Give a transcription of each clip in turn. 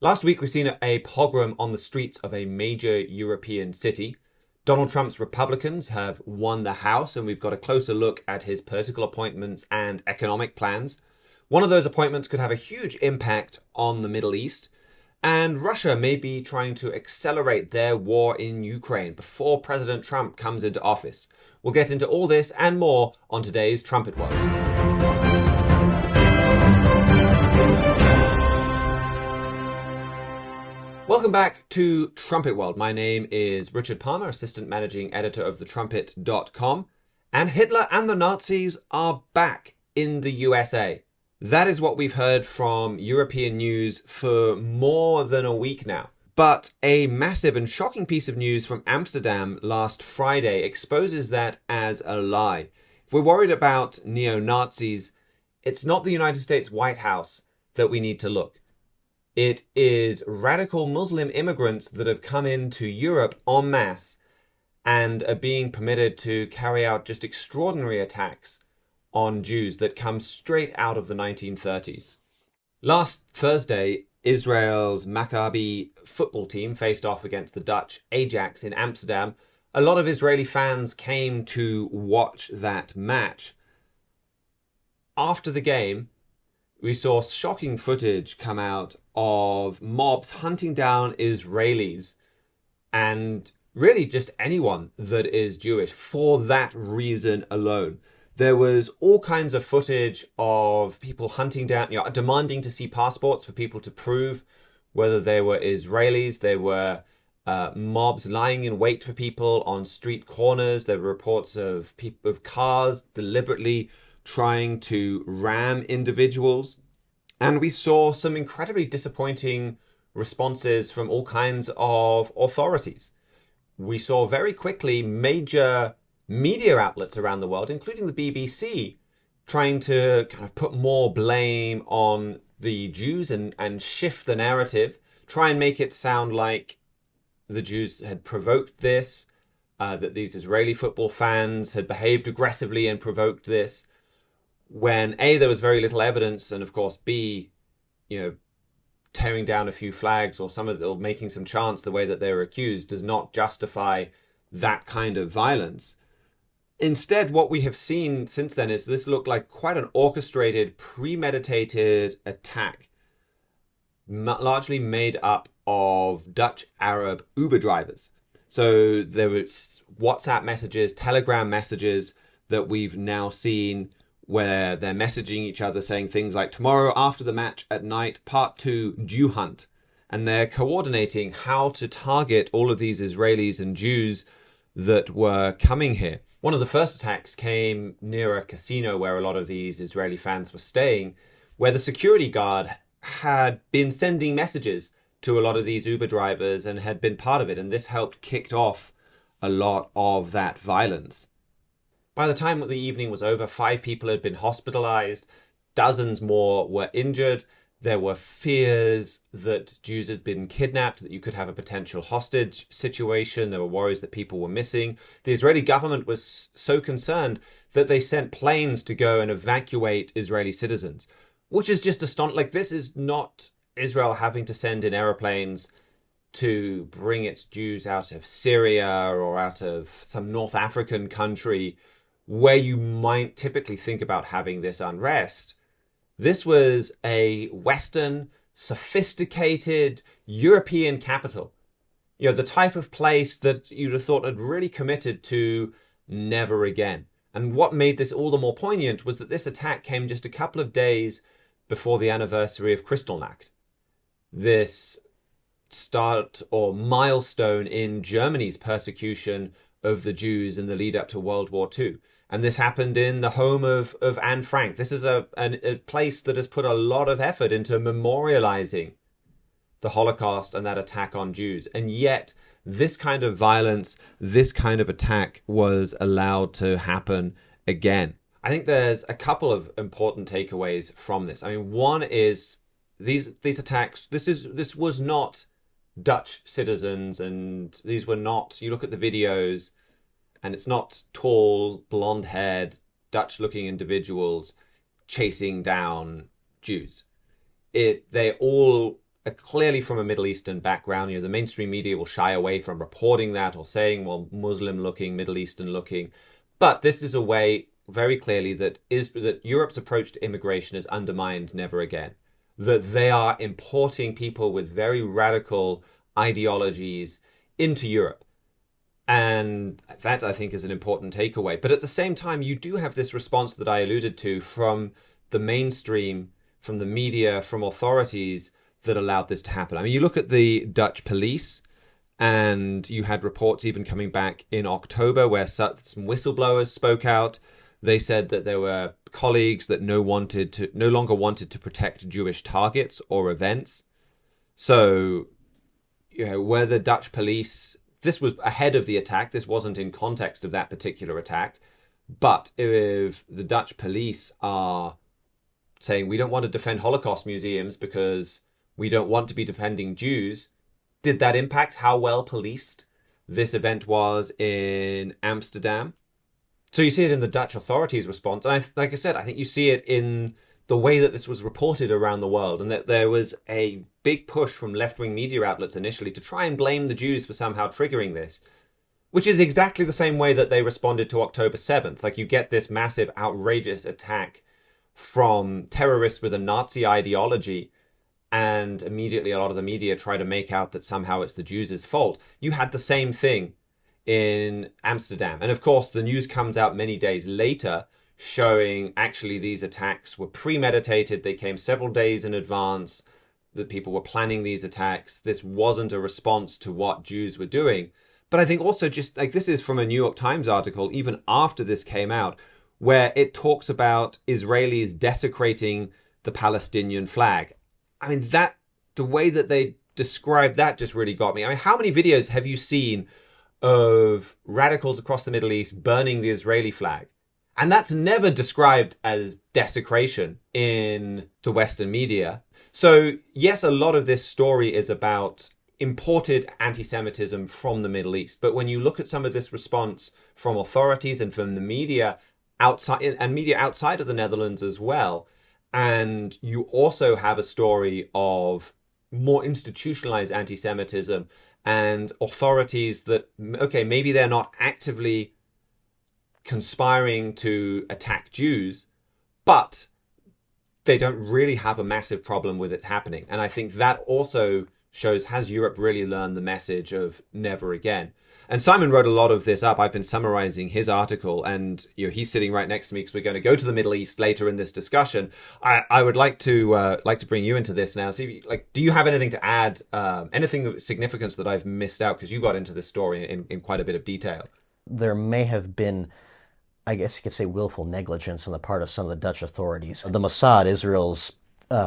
Last week, we've seen a pogrom on the streets of a major European city. Donald Trump's Republicans have won the House, and we've got a closer look at his political appointments and economic plans. One of those appointments could have a huge impact on the Middle East, and Russia may be trying to accelerate their war in Ukraine before President Trump comes into office. We'll get into all this and more on today's Trumpet World. Welcome back to Trumpet World. My name is Richard Palmer, Assistant Managing Editor of thetrumpet.com, and Hitler and the Nazis are back in the USA. That is what we've heard from European news for more than a week now. But a massive and shocking piece of news from Amsterdam last Friday exposes that as a lie. If we're worried about neo-Nazis, it's not the United States White House that we need to look. It is radical Muslim immigrants that have come into Europe en masse and are being permitted to carry out just extraordinary attacks on Jews that come straight out of the 1930s. Last Thursday, Israel's Maccabi football team faced off against the Dutch Ajax in Amsterdam. A lot of Israeli fans came to watch that match. After the game, we saw shocking footage come out of mobs hunting down Israelis and really just anyone that is Jewish for that reason alone. There was all kinds of footage of people hunting down, demanding to see passports for people to prove whether they were Israelis. There were mobs lying in wait for people on street corners. There were reports of cars deliberately trying to ram individuals. And we saw some incredibly disappointing responses from all kinds of authorities. We saw very quickly major media outlets around the world, including the BBC, trying to kind of put more blame on the Jews and shift the narrative, try and make it sound like the Jews had provoked this, that these Israeli football fans had behaved aggressively and provoked this, when A, there was very little evidence, and of course B, tearing down a few flags or making some chants the way that they were accused does not justify that kind of violence. Instead, what we have seen since then is this looked like quite an orchestrated, premeditated attack, largely made up of Dutch Arab Uber drivers. So there were WhatsApp messages, Telegram messages that we've now seen where they're messaging each other saying things like, tomorrow after the match at night, part 2, Jew hunt. And they're coordinating how to target all of these Israelis and Jews that were coming here. One of the first attacks came near a casino where a lot of these Israeli fans were staying, where the security guard had been sending messages to a lot of these Uber drivers and had been part of it. And this helped kick off a lot of that violence. By the time that the evening was over, 5 people had been hospitalized, dozens more were injured. There were fears that Jews had been kidnapped, that you could have a potential hostage situation. There were worries that people were missing. The Israeli government was so concerned that they sent planes to go and evacuate Israeli citizens, which is just astonishing. Like, this is not Israel having to send in airplanes to bring its Jews out of Syria or out of some North African country where you might typically think about having this unrest. This was a Western, sophisticated European capital. The type of place that you'd have thought had really committed to never again. And what made this all the more poignant was that this attack came just a couple of days before the anniversary of Kristallnacht. This start or milestone in Germany's persecution of the Jews in the lead up to World War II. And this happened in the home of Anne Frank. This is a place that has put a lot of effort into memorializing the Holocaust and that attack on Jews. And yet, this kind of violence, this kind of attack was allowed to happen again. I think there's a couple of important takeaways from this. I mean, one is these attacks, this was not Dutch citizens, and these were not, you look at the videos, and it's not tall, blonde-haired, Dutch-looking individuals chasing down Jews. They all clearly from a Middle Eastern background. The mainstream media will shy away from reporting that or saying, well, Muslim looking, Middle Eastern looking. But this is a way very clearly that Europe's approach to immigration is undermined never again. That they are importing people with very radical ideologies into Europe. And that, I think, is an important takeaway. But at the same time, you do have this response that I alluded to from the mainstream, from the media, from authorities that allowed this to happen. I mean, you look at the Dutch police, and you had reports even coming back in October where some whistleblowers spoke out. They said that there were colleagues that no longer wanted to protect Jewish targets or events. So, where the Dutch police, this was ahead of the attack. This wasn't in context of that particular attack. But if the Dutch police are saying we don't want to defend Holocaust museums because we don't want to be defending Jews, did that impact how well policed this event was in Amsterdam? So you see it in the Dutch authorities' response. And like I said, I think you see it in the way that this was reported around the world, and that there was a big push from left-wing media outlets initially to try and blame the Jews for somehow triggering this, which is exactly the same way that they responded to October 7th. Like, you get this massive, outrageous attack from terrorists with a Nazi ideology, and immediately a lot of the media try to make out that somehow it's the Jews' fault. You had the same thing in Amsterdam. And of course, the news comes out many days later showing actually these attacks were premeditated. They came several days in advance. That people were planning these attacks. This wasn't a response to what Jews were doing. But I think also, just like, this is from a New York Times article, even after this came out, where it talks about Israelis desecrating the Palestinian flag. I mean, the way that they described that just really got me. I mean, how many videos have you seen of radicals across the Middle East burning the Israeli flag? And that's never described as desecration in the Western media. So yes, a lot of this story is about imported anti-Semitism from the Middle East. But when you look at some of this response from authorities and from the media outside, and media outside of the Netherlands as well, and you also have a story of more institutionalized anti-Semitism and authorities that, okay, maybe they're not actively conspiring to attack Jews, but they don't really have a massive problem with it happening. And I think that also shows, has Europe really learned the message of never again? And Simon wrote a lot of this up. I've been summarizing his article, and he's sitting right next to me because we're going to go to the Middle East later in this discussion. I would like to bring you into this now. See, do you have anything to add? Anything of significance that I've missed out, because you got into this story in quite a bit of detail? There may have been, I guess you could say, willful negligence on the part of some of the Dutch authorities. The Mossad, Israel's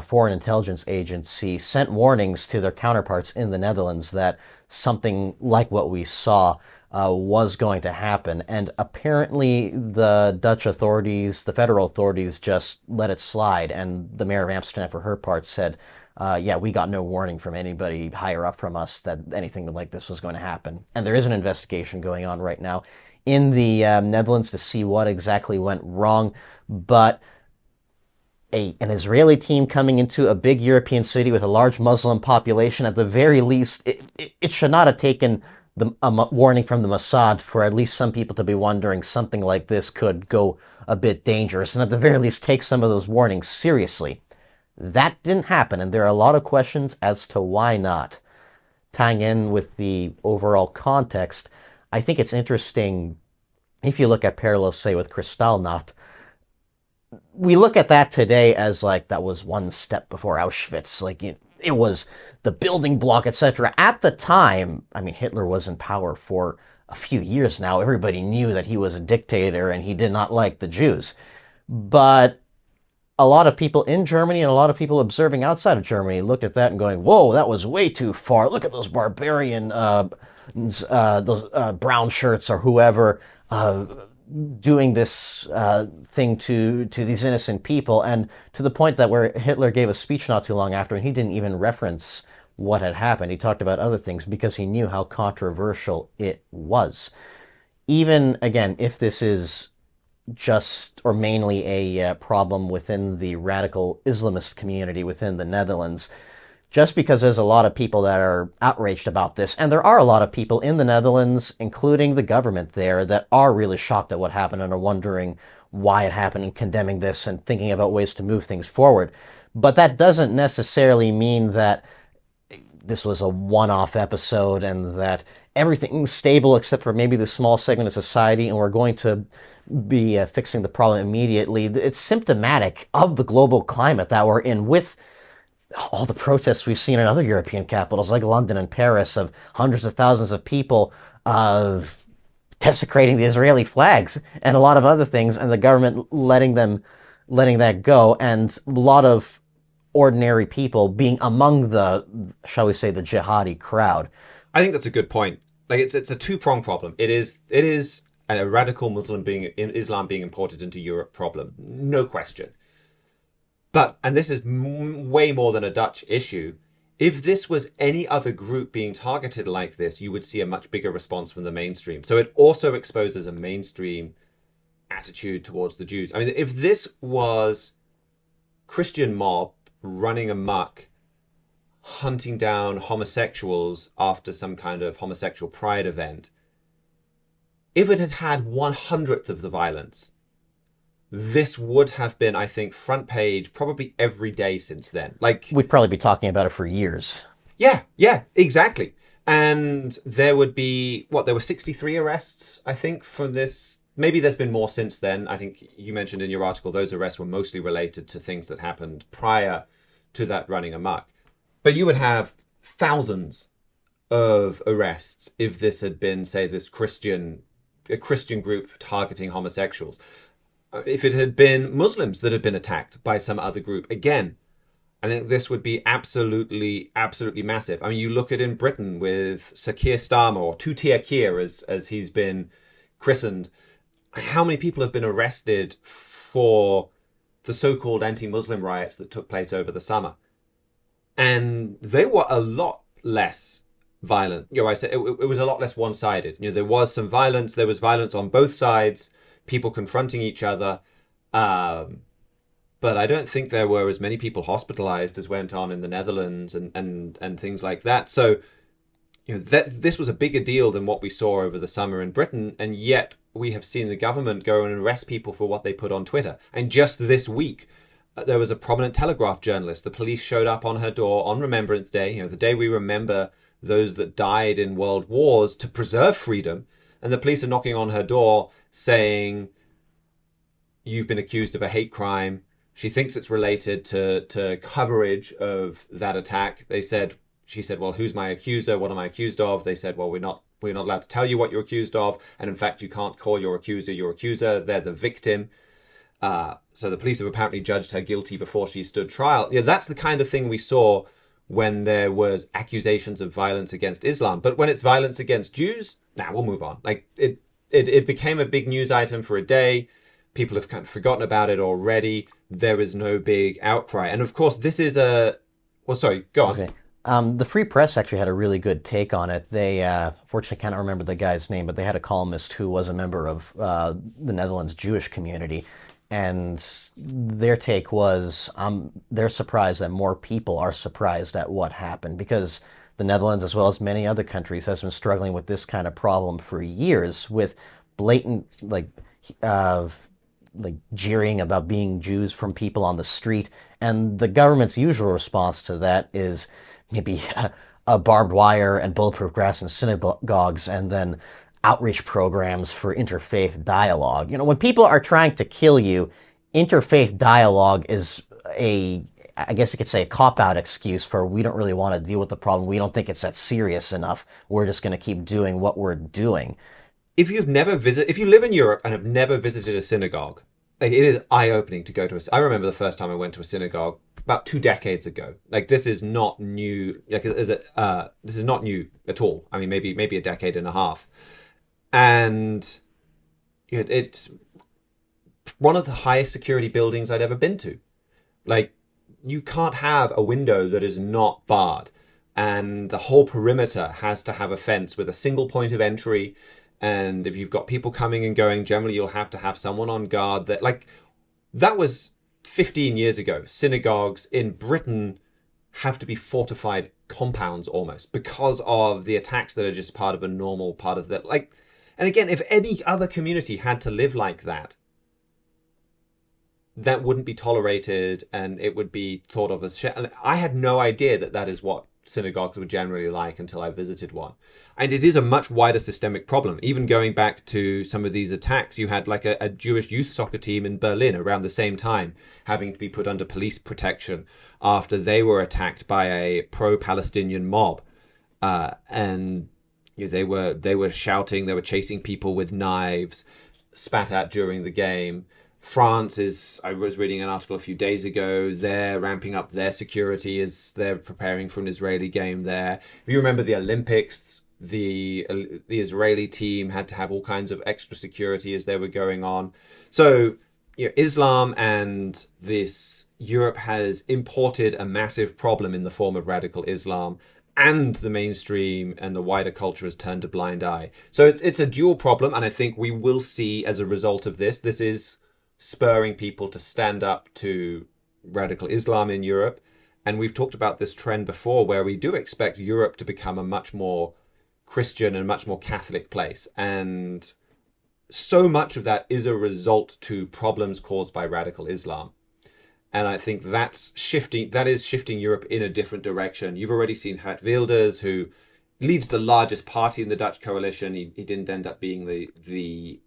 foreign intelligence agency, sent warnings to their counterparts in the Netherlands that something like what we saw was going to happen. And apparently the Dutch authorities, the federal authorities, just let it slide. And the mayor of Amsterdam, for her part, said, yeah, we got no warning from anybody higher up from us that anything like this was going to happen. And there is an investigation going on right now in the Netherlands to see what exactly went wrong. But an Israeli team coming into a big European city with a large Muslim population, at the very least, it should not have taken a warning from the Mossad for at least some people to be wondering something like this could go a bit dangerous, and at the very least take some of those warnings seriously. That didn't happen, and there are a lot of questions as to why not. Tying in with the overall context, I think it's interesting if you look at parallels, say, with Kristallnacht. We look at that today as like that was one step before Auschwitz. Like it was the building block, etc. At the time, I mean, Hitler was in power for a few years now. Everybody knew that he was a dictator and he did not like the Jews. But a lot of people in Germany and a lot of people observing outside of Germany looked at that and going, whoa, that was way too far. Look at those barbarian, those brown shirts or whoever, doing this thing to these innocent people, and to the point that where Hitler gave a speech not too long after, and he didn't even reference what had happened. He talked about other things because he knew how controversial it was. Even, again, if this is just or mainly a problem within the radical Islamist community within the Netherlands, just because there's a lot of people that are outraged about this, and there are a lot of people in the Netherlands, including the government there, that are really shocked at what happened and are wondering why it happened and condemning this and thinking about ways to move things forward. But that doesn't necessarily mean that this was a one-off episode and that everything's stable except for maybe this small segment of society and we're going to be fixing the problem immediately. It's symptomatic of the global climate that we're in, with all the protests we've seen in other European capitals like London and Paris, of hundreds of thousands of people desecrating the Israeli flags and a lot of other things, and the government letting that go, and a lot of ordinary people being among the, shall we say, the jihadi crowd. I think that's a good point. Like, it's a two-pronged problem. It is a radical Muslim Islam being imported into Europe problem, no question. But, and this is way more than a Dutch issue, if this was any other group being targeted like this, you would see a much bigger response from the mainstream. So it also exposes a mainstream attitude towards the Jews. I mean, if this was Christian mob running amok, hunting down homosexuals after some kind of homosexual pride event, if it had had 1/100th of the violence, this would have been, I think, front page probably every day since then. Like, we'd probably be talking about it for years. Yeah, exactly. And there would be, there were 63 arrests, I think, from this. Maybe there's been more since then. I think you mentioned in your article those arrests were mostly related to things that happened prior to that running amok. But you would have thousands of arrests if this had been, say, a Christian group targeting homosexuals. If it had been Muslims that had been attacked by some other group, again, I think this would be absolutely, absolutely massive. I mean, you look at in Britain with Sir Keir Starmer, or Tootia Keir as he's been christened, how many people have been arrested for the so-called anti-Muslim riots that took place over the summer? And they were a lot less violent. I said it was a lot less one-sided. There was some violence. There was violence on both sides, people confronting each other. But I don't think there were as many people hospitalized as went on in the Netherlands and things like that. So, this was a bigger deal than what we saw over the summer in Britain. And yet we have seen the government go and arrest people for what they put on Twitter. And just this week, there was a prominent Telegraph journalist. The police showed up on her door on Remembrance Day, the day we remember those that died in world wars to preserve freedom. And the police are knocking on her door saying, "You've been accused of a hate crime." She thinks it's related to coverage of that attack. She said, "Well, who's my accuser? What am I accused of?" They said, "Well, we're not allowed to tell you what you're accused of. And in fact, you can't call your accuser. They're the victim." So the police have apparently judged her guilty before she stood trial. That's the kind of thing we saw when there was accusations of violence against Islam. But when it's violence against Jews, we'll move on. Like, it became a big news item for a day. People have kind of forgotten about it already. There is no big outcry. And of course, this is sorry, go on. Okay. The Free Press actually had a really good take on it. They, fortunately, I can't remember the guy's name, but they had a columnist who was a member of the Netherlands Jewish community. And their take was they're surprised that more people are surprised at what happened, because the Netherlands, as well as many other countries, has been struggling with this kind of problem for years, with blatant, jeering about being Jews from people on the street. And the government's usual response to that is maybe a barbed wire and bulletproof glass in synagogues, and then outreach programs for interfaith dialogue. When people are trying to kill you, interfaith dialogue is I guess you could say, a cop-out excuse for, we don't really want to deal with the problem. We don't think it's that serious enough. We're just going to keep doing what we're doing. If you live in Europe and have never visited a synagogue, it is eye-opening to go to I remember the first time I went to a synagogue about 2 decades ago. This is not new. This is not new at all. I mean, maybe a decade and a half. And it's one of the highest security buildings I'd ever been to. You can't have a window that is not barred. And the whole perimeter has to have a fence with a single point of entry. And if you've got people coming and going, generally you'll have to have someone on guard. That was 15 years ago. Synagogues in Britain have to be fortified compounds almost because of the attacks that are just part of a normal part of that. Like, and again, if any other community had to live like that, that wouldn't be tolerated and it would be thought of as and I had no idea that that is what synagogues were generally like until I visited one. And it is a much wider systemic problem. Even going back to some of these attacks, you had like a Jewish youth soccer team in Berlin around the same time having to be put under police protection after they were attacked by a pro-Palestinian mob. And they were shouting, they were chasing people with knives, spat at during the game. France is, I was reading an article a few days ago, they're ramping up their security as they're preparing for an Israeli game there. If you remember the Olympics, the Israeli team had to have all kinds of extra security as they were going on. So Islam and this Europe has imported a massive problem in the form of radical Islam, and the mainstream and the wider culture has turned a blind eye. So it's a dual problem, and I think we will see as a result of this is spurring people to stand up to radical Islam in Europe. And we've talked about this trend before where we do expect Europe to become a much more Christian and much more Catholic place. And so much of that is a result to problems caused by radical Islam. And I think that is shifting Europe in a different direction. You've already seen Geert Wilders, who leads the largest party in the Dutch coalition. He didn't end up being the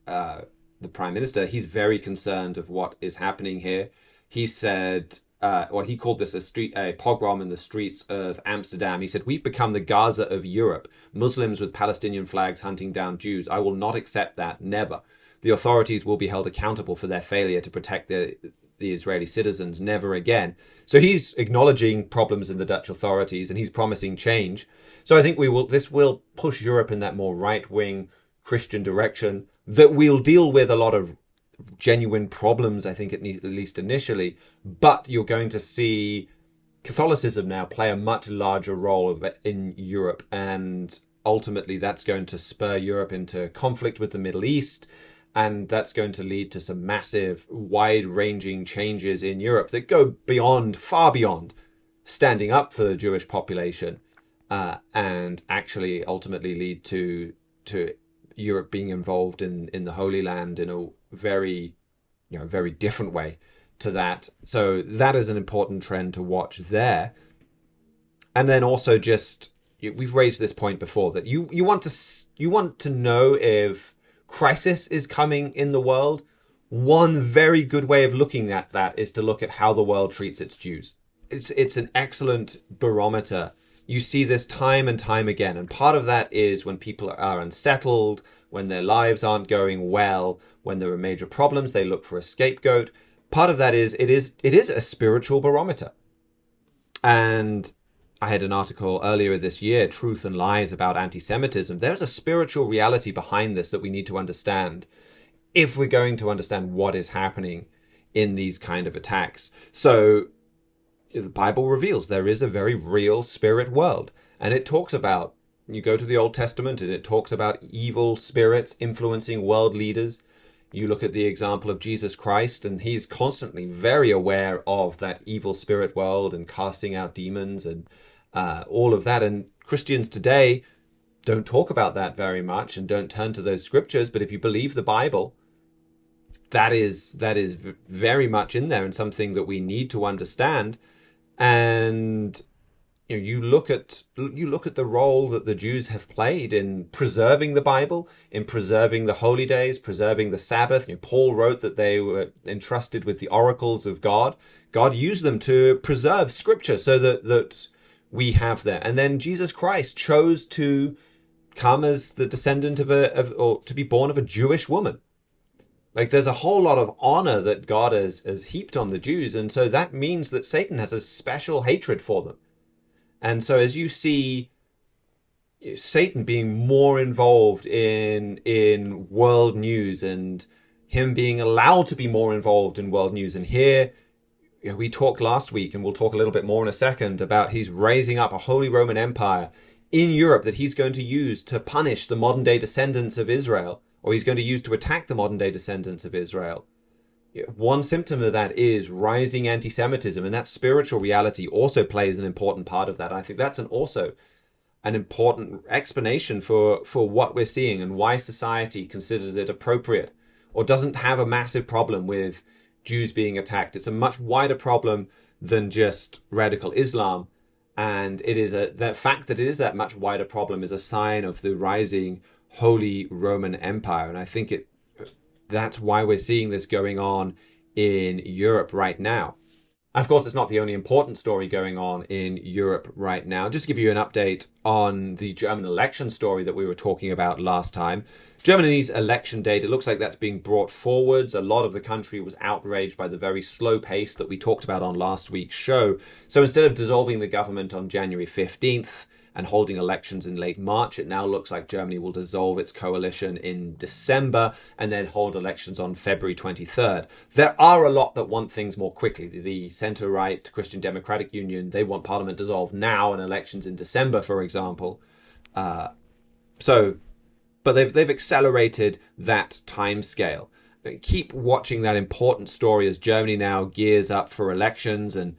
prime minister. He's very concerned of what is happening here. He said, he called this a pogrom in the streets of Amsterdam. He said, "We've become the Gaza of Europe, Muslims with Palestinian flags hunting down Jews. I will not accept that, never. The authorities will be held accountable for their failure to protect the Israeli citizens, never again." So he's acknowledging problems in the Dutch authorities and he's promising change. So I think this will push Europe in that more right-wing Christian direction, that we'll deal with a lot of genuine problems, I think, at least initially, but you're going to see Catholicism now play a much larger role in Europe, and ultimately that's going to spur Europe into conflict with the Middle East, and that's going to lead to some massive, wide-ranging changes in Europe that go far beyond standing up for the Jewish population, and actually ultimately lead to Europe being involved in the Holy Land in a very different way to that. So that is an important trend to watch there. And then also we've raised this point before, that you want to know if crisis is coming in the world. One very good way of looking at that is to look at how the world treats its Jews. It's an excellent barometer. You see this time and time again. And part of that is when people are unsettled, when their lives aren't going well, when there are major problems, they look for a scapegoat. Part of that is it is a spiritual barometer. And I had an article earlier this year, Truth and Lies, about anti-Semitism. There's a spiritual reality behind this that we need to understand if we're going to understand what is happening in these kind of attacks. So the Bible reveals there is a very real spirit world. And it talks about, you go to the Old Testament and it talks about evil spirits influencing world leaders. You look at the example of Jesus Christ, and he's constantly very aware of that evil spirit world and casting out demons and all of that. And Christians today don't talk about that very much and don't turn to those scriptures. But if you believe the Bible, that is very much in there and something that we need to understand. And you look at the role that the Jews have played in preserving the Bible, in preserving the holy days, preserving the Sabbath. Paul wrote that they were entrusted with the oracles of God. God used them to preserve Scripture so that we have there. And then Jesus Christ chose to come as the descendant or to be born of a Jewish woman. Like, there's a whole lot of honor that God has heaped on the Jews. And so that means that Satan has a special hatred for them. And so as you see Satan being more involved in world news, and him being allowed to be more involved in world news. And here, we talked last week, and we'll talk a little bit more in a second, about he's raising up a Holy Roman Empire in Europe that he's going to use to punish the modern day descendants of Israel, or he's going to use to attack the modern day descendants of Israel. one symptom of that is rising anti-Semitism, and that spiritual reality also plays an important part of that. I think that's also an important explanation for what we're seeing and why society considers it appropriate or doesn't have a massive problem with Jews being attacked. It's a much wider problem than just radical Islam. And it is the fact that it is that much wider problem is a sign of the rising Holy Roman Empire. And I think that's why we're seeing this going on in Europe right now. And of course, it's not the only important story going on in Europe right now. Just to give you an update on the German election story that we were talking about last time. Germany's election date, it looks like that's being brought forwards. A lot of the country was outraged by the very slow pace that we talked about on last week's show. So instead of dissolving the government on January 15th, and holding elections in late March, it now looks like Germany will dissolve its coalition in December and then hold elections on February 23rd. There are a lot that want things more quickly. The centre-right Christian Democratic Union, they want parliament dissolved now and elections in December, for example. But they've accelerated that time scale. Keep watching that important story as Germany now gears up for elections, and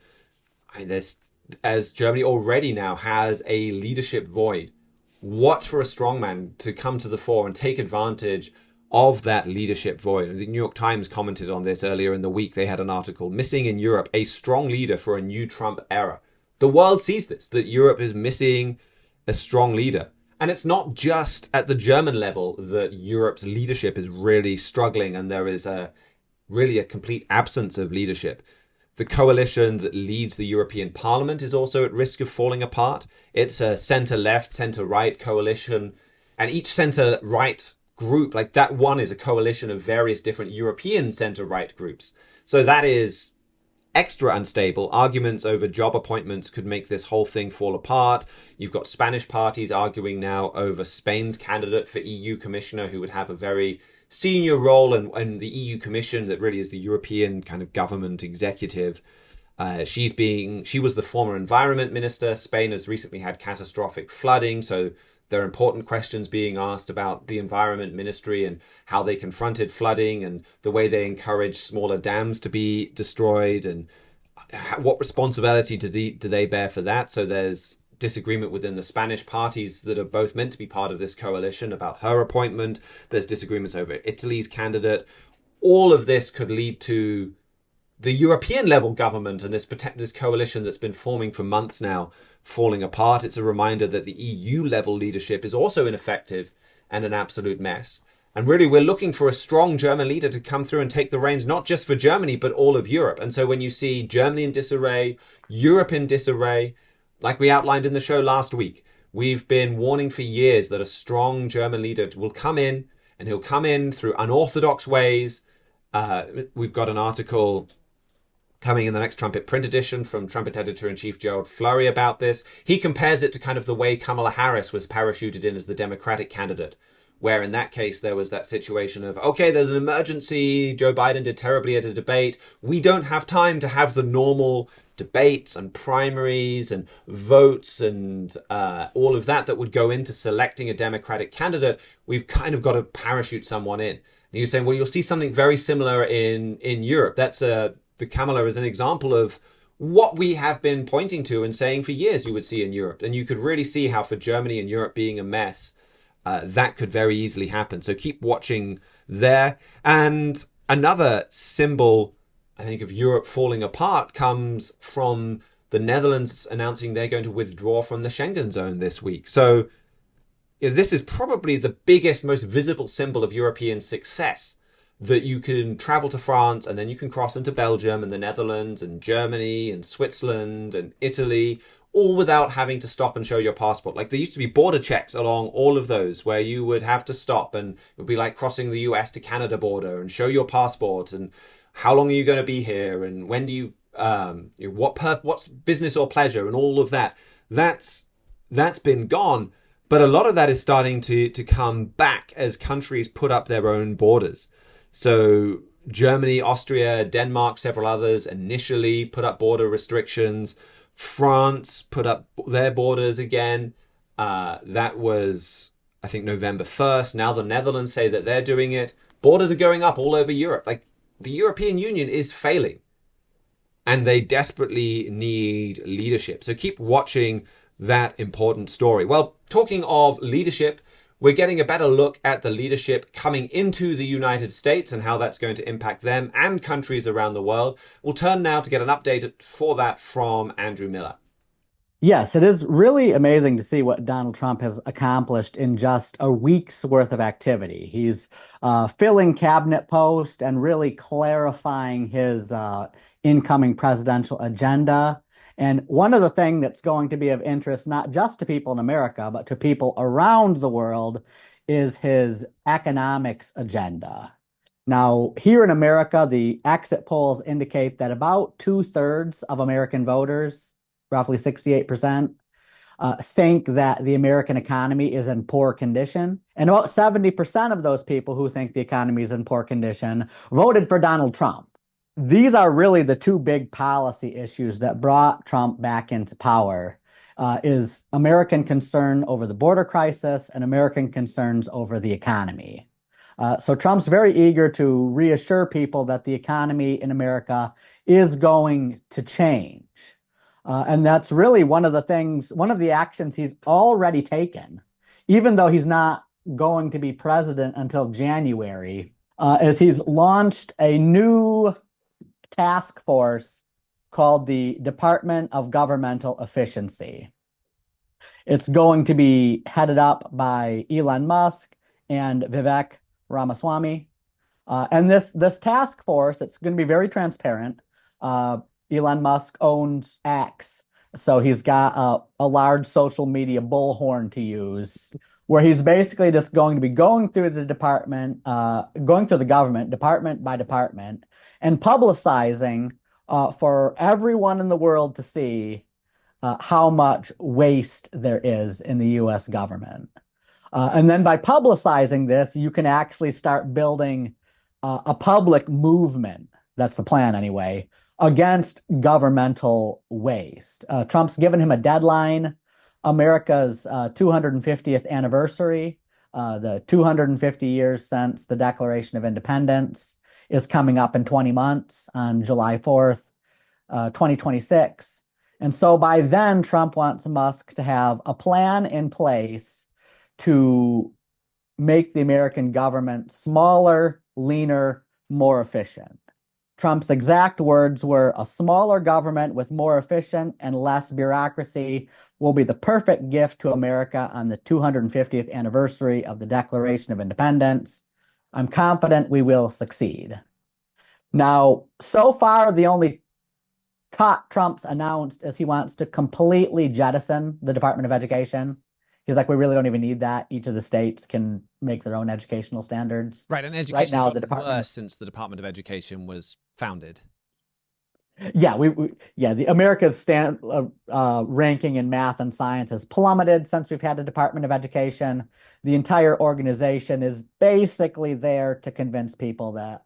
as Germany already now has a leadership void. What for a strongman to come to the fore and take advantage of that leadership void. The New York Times commented on this earlier in the week. They had an article, Missing in Europe, a strong leader for a new Trump era. The world sees this, that Europe is missing a strong leader. And it's not just at the German level that Europe's leadership is really struggling and there is really a complete absence of leadership. The coalition that leads the European Parliament is also at risk of falling apart. It's a centre-left, centre-right coalition, and each centre-right group, like that one, is a coalition of various different European centre-right groups. So that is extra unstable. Arguments over job appointments could make this whole thing fall apart. You've got Spanish parties arguing now over Spain's candidate for EU commissioner, who would have a very senior role in the EU Commission that really is the European kind of government executive. She was the former environment minister. Spain has recently had catastrophic flooding, so there are important questions being asked about the environment ministry and how they confronted flooding and the way they encouraged smaller dams to be destroyed and what responsibility do they bear for that. So there's disagreement within the Spanish parties that are both meant to be part of this coalition about her appointment. There's disagreements over Italy's candidate. All of this could lead to the European level government and this coalition that's been forming for months now falling apart. It's a reminder that the EU level leadership is also ineffective and an absolute mess. And really, we're looking for a strong German leader to come through and take the reins, not just for Germany, but all of Europe. And so when you see Germany in disarray, Europe in disarray, like we outlined in the show last week, we've been warning for years that a strong German leader will come in, and he'll come in through unorthodox ways. We've got an article coming in the next Trumpet print edition from Trumpet editor-in-chief Gerald Flurry about this. He compares it to kind of the way Kamala Harris was parachuted in as the Democratic candidate, where in that case there was that situation of, okay, there's an emergency, Joe Biden did terribly at a debate, we don't have time to have the normal debates and primaries and votes and all of that would go into selecting a Democratic candidate. We've kind of got to parachute someone in. And you're saying, well, you'll see something very similar in Europe. That's the Kamala is an example of what we have been pointing to and saying for years you would see in Europe. And you could really see how for Germany and Europe being a mess, that could very easily happen. So keep watching there. And another symbol, I think, of Europe falling apart comes from the Netherlands announcing they're going to withdraw from the Schengen zone this week. So this is probably the biggest, most visible symbol of European success, that you can travel to France and then you can cross into Belgium and the Netherlands and Germany and Switzerland and Italy, all without having to stop and show your passport. Like there used to be border checks along all of those where you would have to stop, and it would be like crossing the US to Canada border and show your passport and how long are you going to be here and when do you, what's business or pleasure and all of that. That's been gone. But a lot of that is starting to come back as countries put up their own borders. So Germany, Austria, Denmark, several others initially put up border restrictions. France put up their borders again. That was, I think, November 1st. Now the Netherlands say that they're doing it. Borders are going up all over Europe. Like the European Union is failing and they desperately need leadership. So keep watching that important story. Well, talking of leadership, we're getting a better look at the leadership coming into the United States and how that's going to impact them and countries around the world. We'll turn now to get an update for that from Andrew Miiller. Yes, it is really amazing to see what Donald Trump has accomplished in just a week's worth of activity. He's filling cabinet posts and really clarifying his incoming presidential agenda. And one of the things that's going to be of interest, not just to people in America, but to people around the world, is his economics agenda. Now, here in America, the exit polls indicate that about 2/3 of American voters, roughly 68%, think that the American economy is in poor condition. And about 70% of those people who think the economy is in poor condition voted for Donald Trump. These are really the two big policy issues that brought Trump back into power, is American concern over the border crisis and American concerns over the economy. So Trump's very eager to reassure people that the economy in America is going to change. And that's really one of the actions he's already taken, even though he's not going to be president until January, is he's launched a new task force called the Department of Governmental Efficiency. It's going to be headed up by Elon Musk and Vivek Ramaswamy. And this task force, it's going to be very transparent. Elon Musk owns X, so he's got a large social media bullhorn to use, where he's basically just going to be going through the government, department by department, and publicizing for everyone in the world to see how much waste there is in the U.S. government. And then by publicizing this, you can actually start building a public movement, that's the plan anyway, against governmental waste. Trump's given him a deadline. America's 250th anniversary, the 250 years since the Declaration of Independence, is coming up in 20 months on July 4th, 2026. And so by then, Trump wants Musk to have a plan in place to make the American government smaller, leaner, more efficient. Trump's exact words were, "A smaller government with more efficient and less bureaucracy will be the perfect gift to America on the 250th anniversary of the Declaration of Independence. I'm confident we will succeed." Now, so far, the only cut Trump's announced is he wants to completely jettison the Department of Education. He's like, we really don't even need that. Each of the states can make their own educational standards. Right, and education's gotten worse since the Department of Education was founded. Yeah, the America's ranking in math and science has plummeted since we've had a Department of Education. The entire organization is basically there to convince people that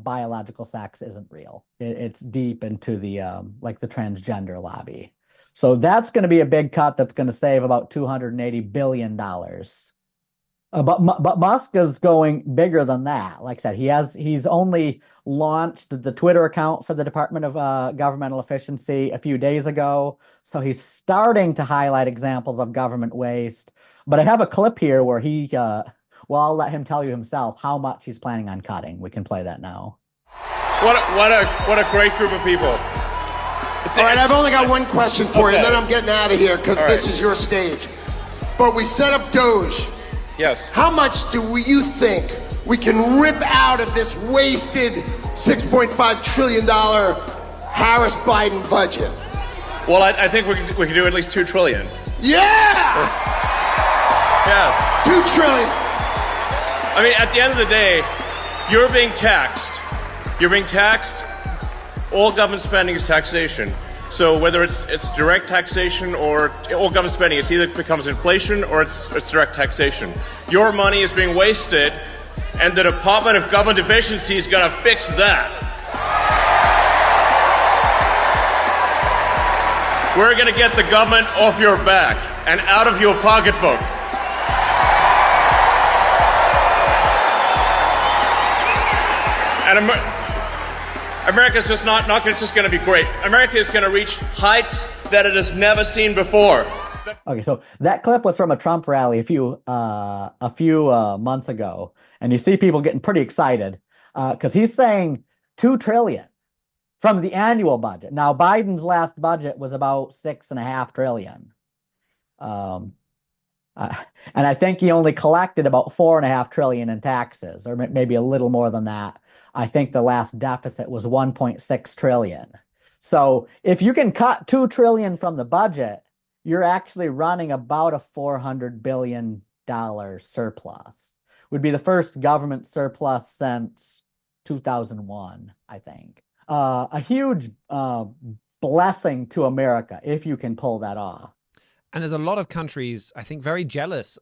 biological sex isn't real. It's deep into the the transgender lobby. So that's going to be a big cut that's going to save about $280 billion. But Musk is going bigger than that. Like I said, he's only launched the Twitter account for the Department of Governmental Efficiency a few days ago. So he's starting to highlight examples of government waste. But I have a clip here where I'll let him tell you himself how much he's planning on cutting. We can play that now. What a great group of people. All right, I've only got one question for you, and then I'm getting out of here because this is your stage. But we set up Doge. Yes. How much do you think we can rip out of this wasted $6.5 trillion Harris-Biden budget? Well, I think we can do at least $2 trillion. Yeah! Yes. $2 trillion. I mean, at the end of the day, you're being taxed. You're being taxed. All government spending is taxation. So whether it's direct taxation or all government spending, it either becomes inflation or it's direct taxation. Your money is being wasted, and the Department of Government Efficiency is going to fix that. We're going to get the government off your back and out of your pocketbook. And America's just not just going to be great. America is going to reach heights that it has never seen before. Okay, so that clip was from a Trump rally a few months ago, and you see people getting pretty excited because he's saying $2 trillion from the annual budget. Now, Biden's last budget was about $6.5 trillion, and I think he only collected about $4.5 trillion in taxes, or maybe a little more than that. I think the last deficit was $1.6 trillion. So if you can cut $2 trillion from the budget, you're actually running about a $400 billion surplus. Would be the first government surplus since 2001, I think. A huge blessing to America if you can pull that off. And there's a lot of countries, I think, very jealous.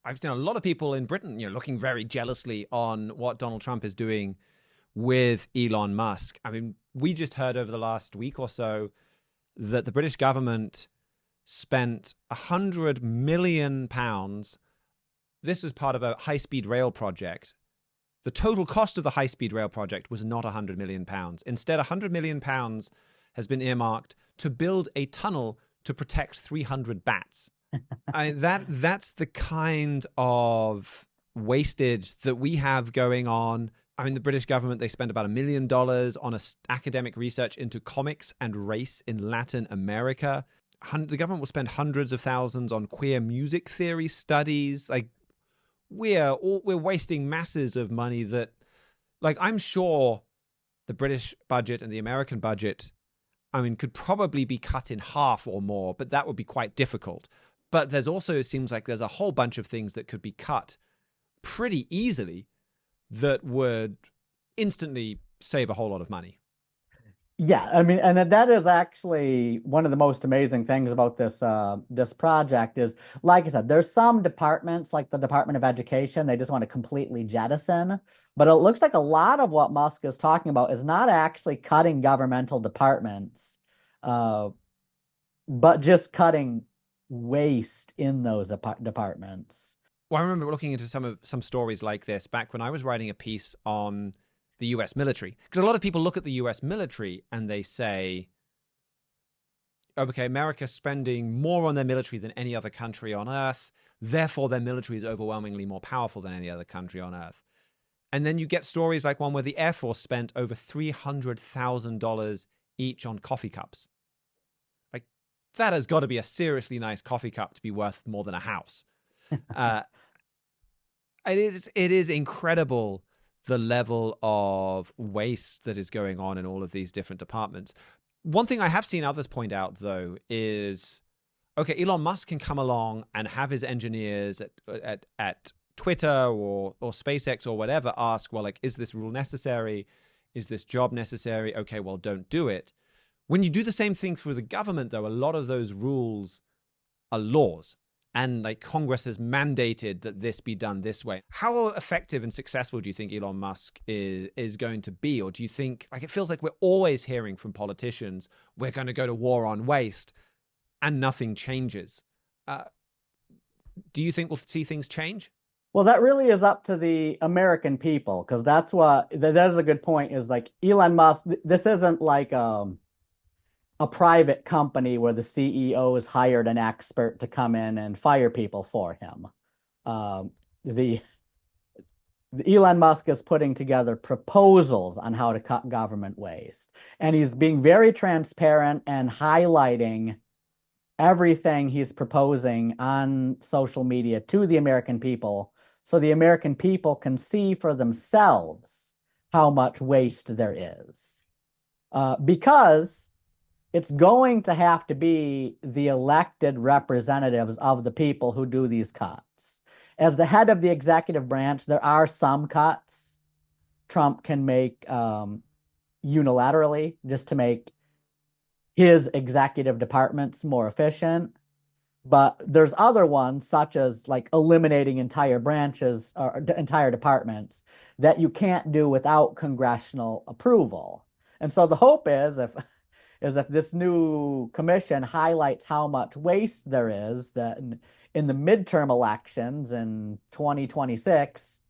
I've seen a lot of people in Britain, looking very jealously on what Donald Trump is doing with Elon Musk. I mean, we just heard over the last week or so that the British government spent £100 million. This was part of a high-speed rail project. The total cost of the high-speed rail project was not £100 million. Instead, £100 million has been earmarked to build a tunnel to protect 300 bats. That's the kind of wastage that we have going on. I mean, the British government, they spend about $1 million on academic research into comics and race in Latin America. The government will spend hundreds of thousands on queer music theory studies. Like, we're wasting masses of money that, like, I'm sure the British budget and the American budget, I mean, could probably be cut in half or more, but that would be quite difficult. But there's also, it seems like there's a whole bunch of things that could be cut pretty easily that would instantly save a whole lot of money. Yeah, I mean, and that is actually one of the most amazing things about this project is, like I said, there's some departments like the Department of Education, they just want to completely jettison. But it looks like a lot of what Musk is talking about is not actually cutting governmental departments, but just cutting waste in those departments. Well, I remember looking into some stories like this back when I was writing a piece on the US military, because a lot of people look at the US military and they say, okay, America's spending more on their military than any other country on earth, therefore their military is overwhelmingly more powerful than any other country on earth. And then you get stories like one where the Air Force spent over $300,000 each on coffee cups. Like, that has got to be a seriously nice coffee cup to be worth more than a house. It is incredible the level of waste that is going on in all of these different departments. One thing I have seen others point out, though, is, okay, Elon Musk can come along and have his engineers at Twitter or SpaceX or whatever ask, well, like, is this rule necessary? Is this job necessary? Okay, well, don't do it. When you do the same thing through the government, though, a lot of those rules are laws. And like Congress has mandated that this be done this way. How effective and successful do you think Elon Musk is going to be? Or do you think, like, it feels like we're always hearing from politicians, we're going to go to war on waste, and nothing changes. Do you think we'll see things change? Well, that really is up to the American people, because that is a good point, is like Elon Musk, this isn't like a private company where the CEO has hired an expert to come in and fire people for him. The Elon Musk is putting together proposals on how to cut government waste. And he's being very transparent and highlighting everything he's proposing on social media to the American people, so the American people can see for themselves how much waste there is. Because it's going to have to be the elected representatives of the people who do these cuts. As the head of the executive branch, there are some cuts Trump can make unilaterally just to make his executive departments more efficient. But there's other ones, such as like eliminating entire branches or entire departments, that you can't do without congressional approval. And so the hope is if this new commission highlights how much waste there is, that in the midterm elections in 2026,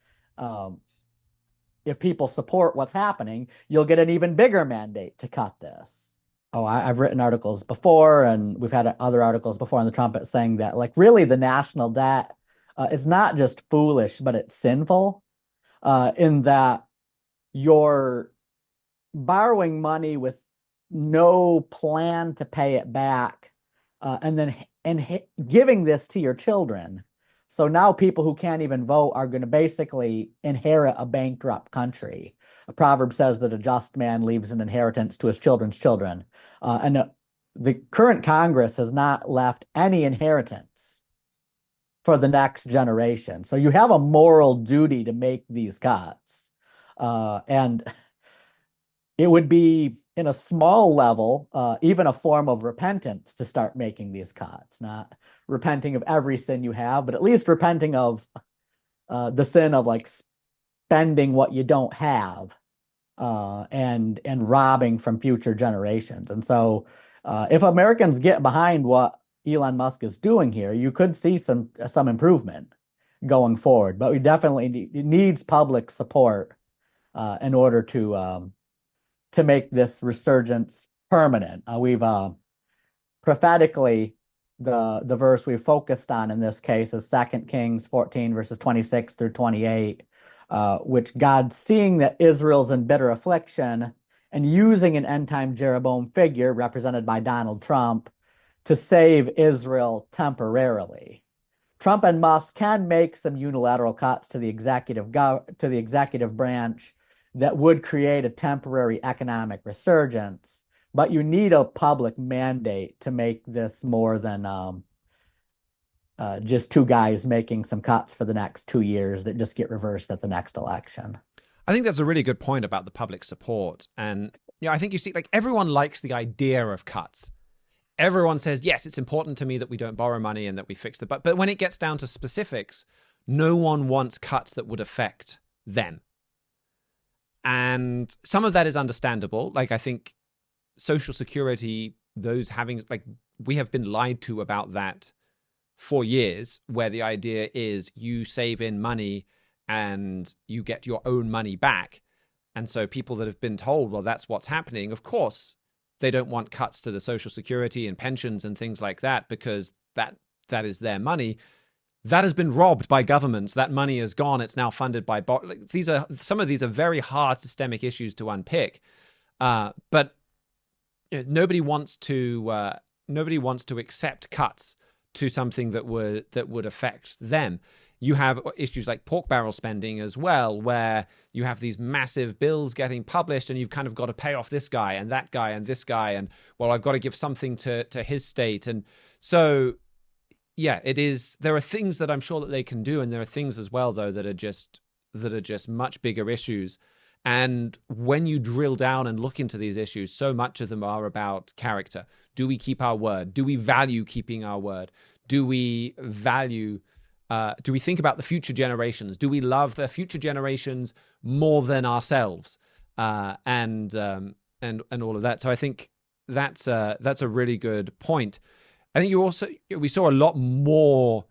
if people support what's happening, you'll get an even bigger mandate to cut this. Oh, I've written articles before, and we've had other articles before on the Trumpet saying that, like, really the national debt is not just foolish, but it's sinful in that you're borrowing money with no plan to pay it back, and then giving this to your children. So now people who can't even vote are going to basically inherit a bankrupt country. A proverb says that a just man leaves an inheritance to his children's children. And the current Congress has not left any inheritance for the next generation. So you have a moral duty to make these cuts. And it would be, in a small level, even a form of repentance to start making these cuts, not repenting of every sin you have, but at least repenting of the sin of like spending what you don't have and robbing from future generations. And so if Americans get behind what Elon Musk is doing here, you could see some improvement going forward. But we definitely it needs public support in order to make this resurgence permanent. We've prophetically, the verse we've focused on in this case is 2 Kings 14, verses 26 through 28, which God, seeing that Israel's in bitter affliction and using an end-time Jeroboam figure represented by Donald Trump to save Israel temporarily. Trump and Musk can make some unilateral cuts to the executive branch that would create a temporary economic resurgence, but you need a public mandate to make this more than just two guys making some cuts for the next 2 years that just get reversed at the next election. I think that's a really good point about the public support. And I think you see, like, everyone likes the idea of cuts. Everyone says, yes, it's important to me that we don't borrow money and that we fix the but when it gets down to specifics, no one wants cuts that would affect them. And some of that is understandable. Like, I think Social Security, we have been lied to about that for years, where the idea is you save in money and you get your own money back. And so people that have been told, well, that's what's happening, of course, they don't want cuts to the Social Security and pensions and things like that, because that is their money. That has been robbed by governments. That money is gone. It's now funded by some of these are very hard systemic issues to unpick. But nobody wants to accept cuts to something that would affect them. You have issues like pork barrel spending as well, where you have these massive bills getting published and you've kind of got to pay off this guy and that guy and this guy. And, well, I've got to give something to his state. And so, yeah, it is. There are things that I'm sure that they can do. And there are things as well, though, that are just much bigger issues. And when you drill down and look into these issues, so much of them are about character. Do we keep our word? Do we value keeping our word? Do we think about the future generations? Do we love the future generations more than ourselves? And all of that. So I think that's a really good point. I think we saw a lot more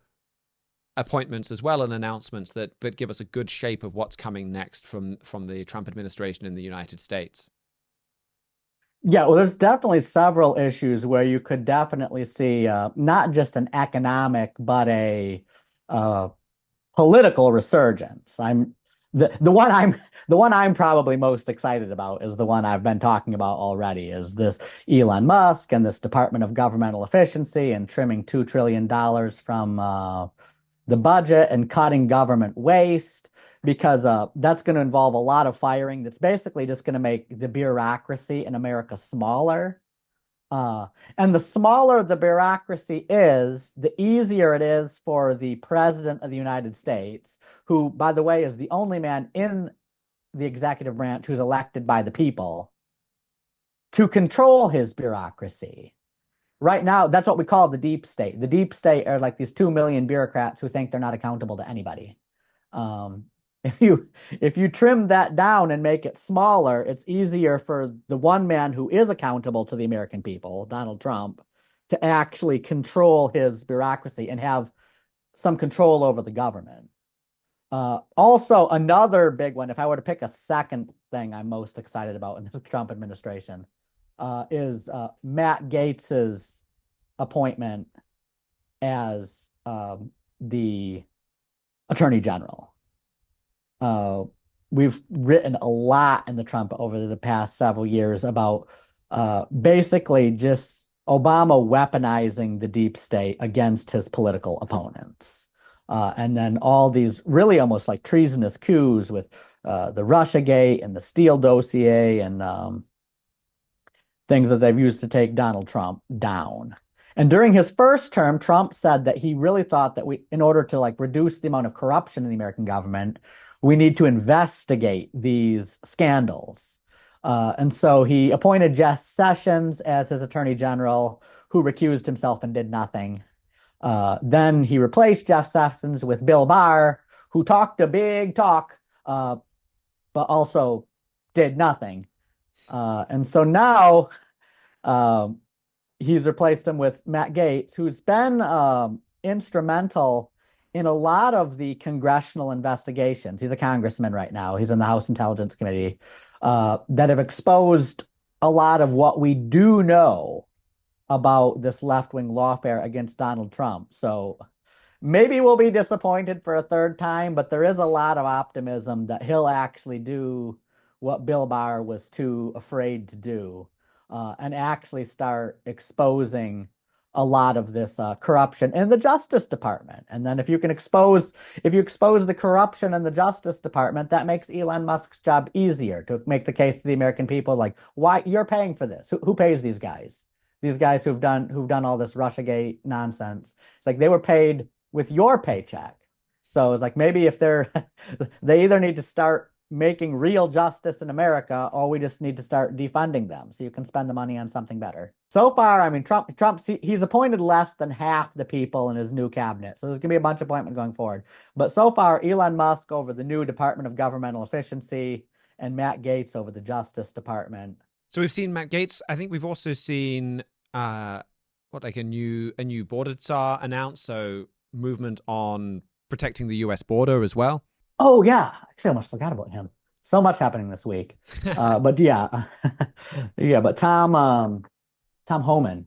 appointments as well and announcements that give us a good shape of what's coming next from the Trump administration in the United States. Yeah, well, there's definitely several issues where you could definitely see not just an economic, but a political resurgence. The one I'm probably most excited about is the one I've been talking about already, is this Elon Musk and this Department of Governmental Efficiency and trimming $2 trillion from the budget and cutting government waste, because that's going to involve a lot of firing. That's basically just going to make the bureaucracy in America smaller. And the smaller the bureaucracy is, the easier it is for the President of the United States, who, by the way, is the only man in the executive branch who's elected by the people, to control his bureaucracy. Right now, that's what we call the deep state. The deep state are like these 2 million bureaucrats who think they're not accountable to anybody. If you trim that down and make it smaller, it's easier for the one man who is accountable to the American people, Donald Trump, to actually control his bureaucracy and have some control over the government. Also, another big one, if I were to pick a second thing I'm most excited about in this Trump administration, is Matt Gaetz's appointment as the Attorney General. We've written a lot in the Trump over the past several years about basically just Obama weaponizing the deep state against his political opponents. And then all these really almost like treasonous coups with the Russiagate and the Steele dossier and things that they've used to take Donald Trump down. And during his first term, Trump said that he really thought that in order to like reduce the amount of corruption in the American government, we need to investigate these scandals. And so he appointed Jeff Sessions as his attorney general, who recused himself and did nothing. Then he replaced Jeff Sessions with Bill Barr, who talked a big talk, but also did nothing. And so now he's replaced him with Matt Gaetz, who's been instrumental in a lot of the congressional investigations. He's a congressman right now. He's in the House Intelligence Committee that have exposed a lot of what we do know about this left-wing lawfare against Donald Trump. So maybe we'll be disappointed for a third time, but there is a lot of optimism that he'll actually do what Bill Barr was too afraid to do, and actually start exposing a lot of this corruption in the Justice Department. And then if you expose the corruption in the Justice Department, that makes Elon Musk's job easier to make the case to the American people, like, why you're paying for this? Who pays these guys? These guys who've done all this Russiagate nonsense. It's like they were paid with your paycheck. So it's like maybe if they either need to start making real justice in America, or we just need to start defunding them so you can spend the money on something better. So far, I mean, Trump, he's appointed less than half the people in his new cabinet. So there's going to be a bunch of appointments going forward. But so far, Elon Musk over the new Department of Governmental Efficiency and Matt Gaetz over the Justice Department. So we've seen Matt Gaetz. I think we've also seen a new border czar announced. So movement on protecting the U.S. border as well. Oh, yeah. Actually, I almost forgot about him. So much happening this week. But yeah. But Tom Homan,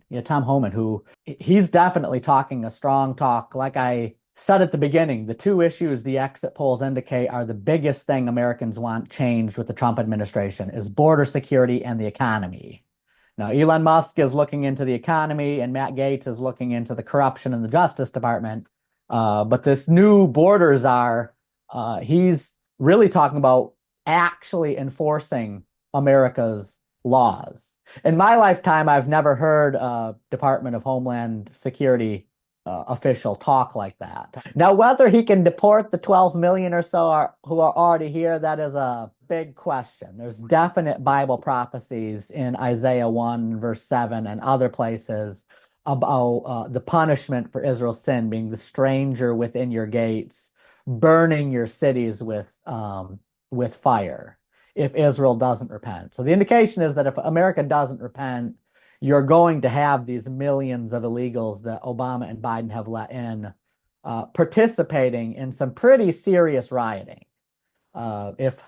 who he's definitely talking a strong talk. Like I said at the beginning, the two issues the exit polls indicate are the biggest thing Americans want changed with the Trump administration is border security and the economy. Now, Elon Musk is looking into the economy and Matt Gaetz is looking into the corruption in the Justice Department. But this new border czar, he's really talking about actually enforcing America's laws. In my lifetime, I've never heard a Department of Homeland Security official talk like that. Now, whether he can deport the 12 million or so who are already here, that is a big question. There's definite Bible prophecies in Isaiah 1, verse 7, and other places about the punishment for Israel's sin being the stranger within your gates, burning your cities with fire if Israel doesn't repent. So the indication is that if America doesn't repent, you're going to have these millions of illegals that Obama and Biden have let in participating in some pretty serious rioting. If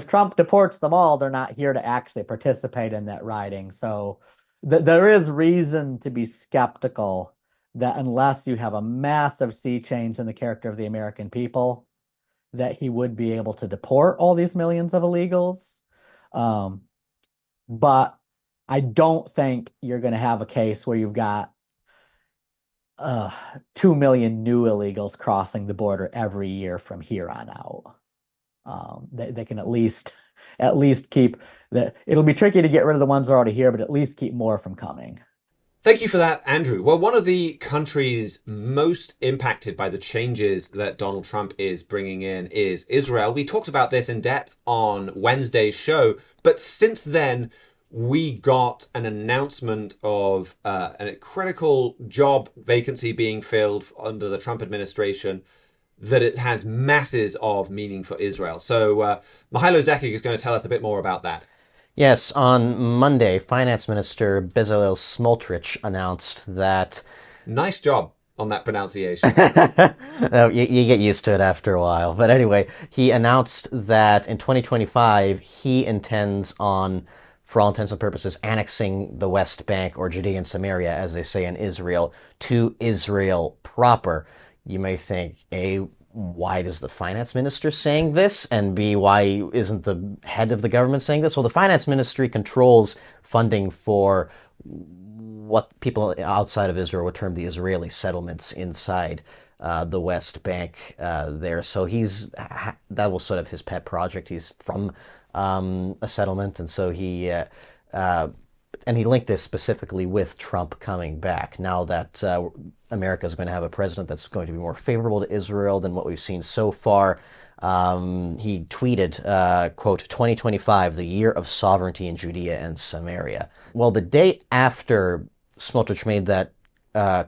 Trump deports them all, they're not here to actually participate in that rioting. So there is reason to be skeptical that unless you have a massive sea change in the character of the American people, that he would be able to deport all these millions of illegals. But I don't think you're going to have a case where you've got 2 million new illegals crossing the border every year from here on out. They can at least keep it'll be tricky to get rid of the ones that are already here, but at least keep more from coming. Thank you for that, Andrew. Well, one of the countries most impacted by the changes that Donald Trump is bringing in is Israel. We talked about this in depth on Wednesday's show, but since then, we got an announcement of a critical job vacancy being filled under the Trump administration, that it has masses of meaning for Israel. So Mihailo Zekic is going to tell us a bit more about that. Yes, on Monday, Finance Minister Bezalel Smotrich announced that... Nice job. on that pronunciation. No, you get used to it after a while. But anyway, he announced that in 2025, he intends on, for all intents and purposes, annexing the West Bank, or Judea and Samaria, as they say in Israel, to Israel proper. You may think, A, why does the finance minister saying this? And B, why isn't the head of the government saying this? Well, the finance ministry controls funding for what people outside of Israel would term the Israeli settlements inside the West Bank there. So that was sort of his pet project. He's from a settlement, and so he linked this specifically with Trump coming back. Now that America is going to have a president that's going to be more favorable to Israel than what we've seen so far, he tweeted, quote, 2025, the year of sovereignty in Judea and Samaria. Well, the day after Smotrich made that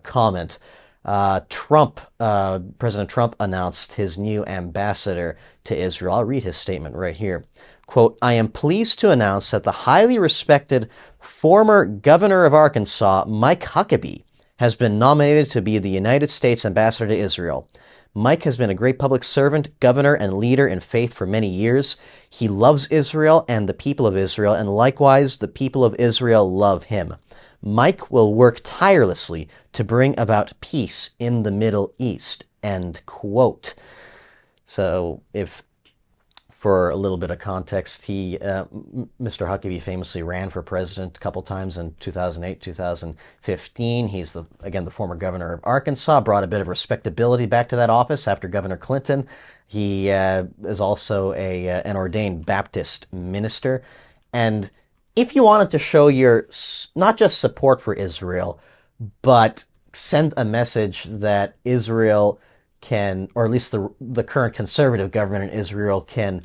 comment, President Trump announced his new ambassador to Israel. I'll read his statement right here. Quote, I am pleased to announce that the highly respected former governor of Arkansas, Mike Huckabee, has been nominated to be the United States ambassador to Israel. Mike has been a great public servant, governor, and leader in faith for many years. He loves Israel and the people of Israel, and likewise, the people of Israel love him. Mike will work tirelessly to bring about peace in the Middle East, end quote. So, for a little bit of context, Mr. Huckabee famously ran for president a couple times in 2008, 2015. He's, the former governor of Arkansas, brought a bit of respectability back to that office after Governor Clinton. He is also an ordained Baptist minister. And if you wanted to show your not just support for Israel, but send a message that Israel can, or at least the current conservative government in Israel can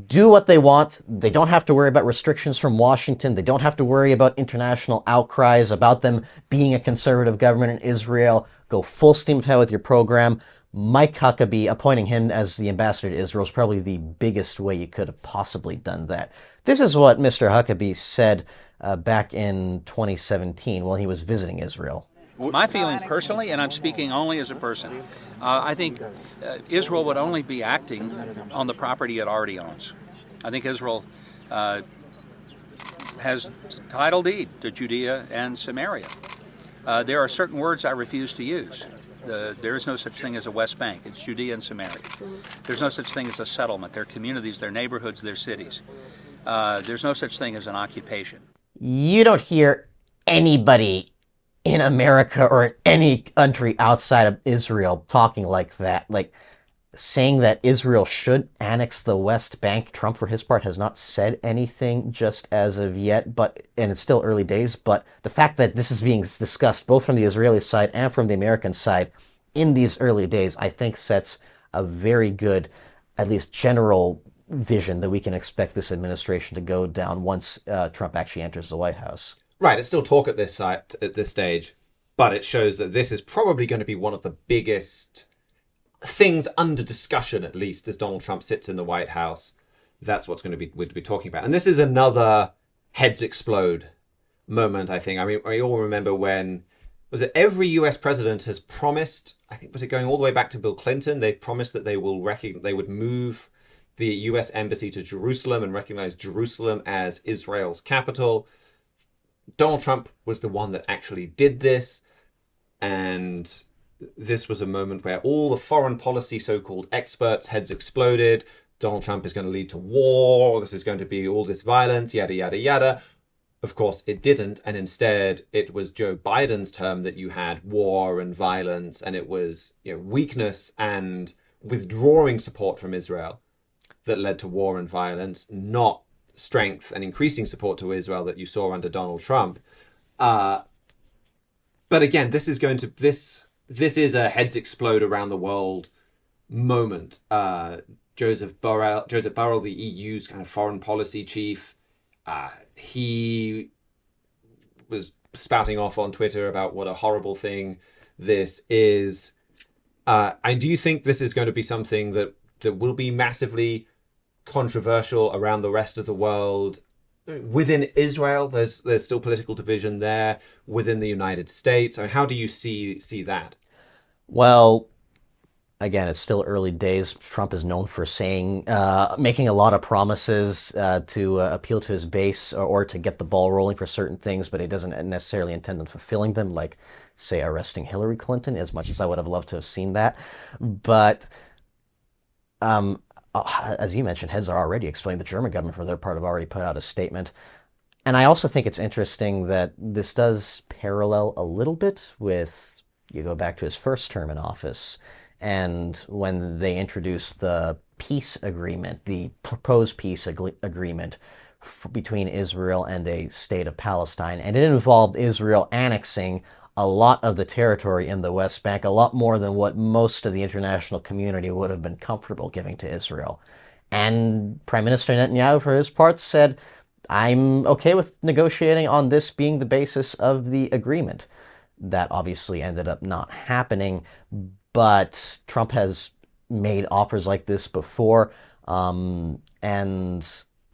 do what they want. They don't have to worry about restrictions from Washington. They don't have to worry about international outcries about them being a conservative government in Israel. Go full steam ahead with your program. Mike Huckabee, appointing him as the ambassador to Israel, is probably the biggest way you could have possibly done that. This is what Mr. Huckabee said back in 2017 while he was visiting Israel. My feelings personally, and I'm speaking only as a person, I think Israel would only be acting on the property it already owns. I think Israel has title deed to Judea and Samaria. There are certain words I refuse to use. There is no such thing as a West Bank. It's Judea and Samaria. There's no such thing as a settlement. They're communities, they're neighborhoods, they're cities. There's no such thing as an occupation. You don't hear anybody in America or in any country outside of Israel talking like that, like saying that Israel should annex the West Bank. Trump, for his part, has not said anything just as of yet, and it's still early days, but the fact that this is being discussed both from the Israeli side and from the American side in these early days, I think sets a very good, at least general vision that we can expect this administration to go down once Trump actually enters the White House. Right, it's still talk at this stage, but it shows that this is probably going to be one of the biggest things under discussion, at least, as Donald Trump sits in the White House. That's what's going to we'd be talking about. And this is another heads explode moment, I think. I mean, we all remember when, was it every US president has promised, I think, was it going all the way back to Bill Clinton? They've promised that they would move the US embassy to Jerusalem and recognize Jerusalem as Israel's capital. Donald Trump was the one that actually did this, and this was a moment where all the foreign policy so-called experts' heads exploded. Donald Trump is going to lead to war. This is going to be all this violence, yada, yada, yada. Of course, it didn't, and instead it was Joe Biden's term that you had war and violence, and it was weakness and withdrawing support from Israel that led to war and violence, not strength and increasing support to Israel that you saw under Donald Trump. But again, this is a heads explode around the world moment. Joseph Borrell, the EU's kind of foreign policy chief, he was spouting off on Twitter about what a horrible thing this is. And do you think this is going to be something that will be massively controversial around the rest of the world? Within Israel, there's still political division there. Within the United States, how do you see that? Well, again, it's still early days. Trump is known for making a lot of promises to appeal to his base or to get the ball rolling for certain things, but he doesn't necessarily intend on fulfilling them, like, say, arresting Hillary Clinton, as much as I would have loved to have seen that. But as you mentioned, heads are already explaining. The German government, for their part, have already put out a statement. And I also think it's interesting that this does parallel a little bit with, you go back to his first term in office, and when they introduced the peace agreement, the proposed peace agreement between Israel and a state of Palestine, and it involved Israel annexing a lot of the territory in the West Bank, a lot more than what most of the international community would have been comfortable giving to Israel. And Prime Minister Netanyahu, for his part, said, I'm okay with negotiating on this being the basis of the agreement. That obviously ended up not happening, but Trump has made offers like this before. And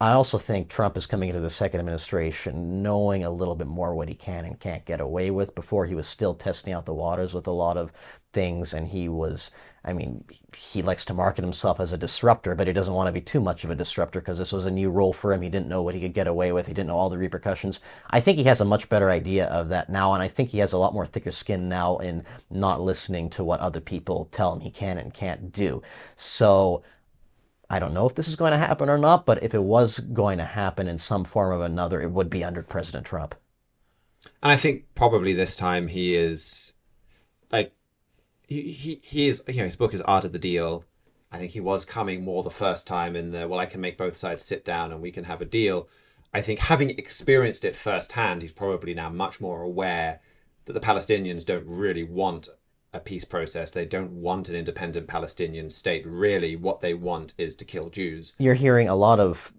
I also think Trump is coming into the second administration knowing a little bit more what he can and can't get away with. Before, he was still testing out the waters with a lot of things, and he likes to market himself as a disruptor, but he doesn't want to be too much of a disruptor because this was a new role for him. He didn't know what he could get away with. He didn't know all the repercussions. I think he has a much better idea of that now, and I think he has a lot more thicker skin now in not listening to what other people tell him he can and can't do. So I don't know if this is going to happen or not, but if it was going to happen in some form or another, it would be under President Trump. And I think probably this time he is like he is, his book is Art of the Deal. I think he was coming more the first time in the, well, I can make both sides sit down and we can have a deal. I think having experienced it firsthand, he's probably now much more aware that the Palestinians don't really want a peace process. They don't want an independent Palestinian state. Really, what they want is to kill Jews. You're hearing a lot of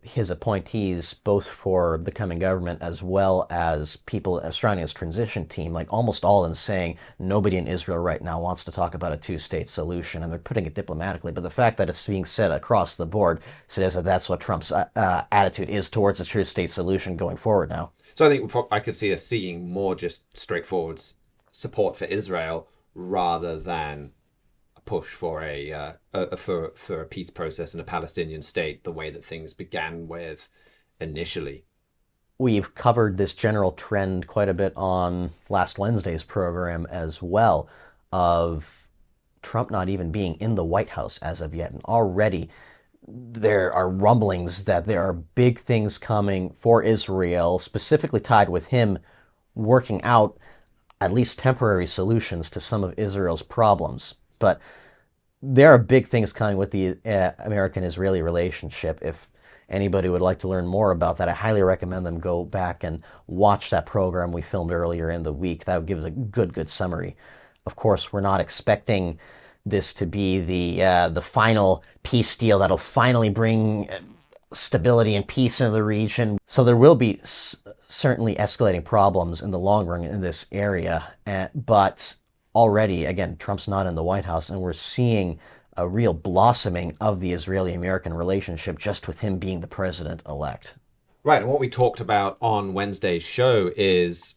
his appointees, both for the coming government as well as people surrounding his transition team, like almost all of them saying nobody in Israel right now wants to talk about a two-state solution, and they're putting it diplomatically. But the fact that it's being said across the board suggests that that's what Trump's attitude is towards a two-state solution going forward now. So I think I could see us seeing more just straightforward support for Israel rather than a push for for a peace process and a Palestinian state, the way that things began with initially. We've covered this general trend quite a bit on last Wednesday's program as well, of Trump not even being in the White House as of yet, and already there are rumblings that there are big things coming for Israel, specifically tied with him working out at least temporary solutions to some of Israel's problems. But there are big things coming with the American-Israeli relationship. If anybody would like to learn more about that, I highly recommend them go back and watch that program we filmed earlier in the week. That would give us a good summary. Of course, we're not expecting this to be the final peace deal that'll finally bring stability and peace in the region. So there will be certainly escalating problems in the long run in this area. But already, again, Trump's not in the White House, and we're seeing a real blossoming of the Israeli-American relationship just with him being the president-elect. Right, and what we talked about on Wednesday's show is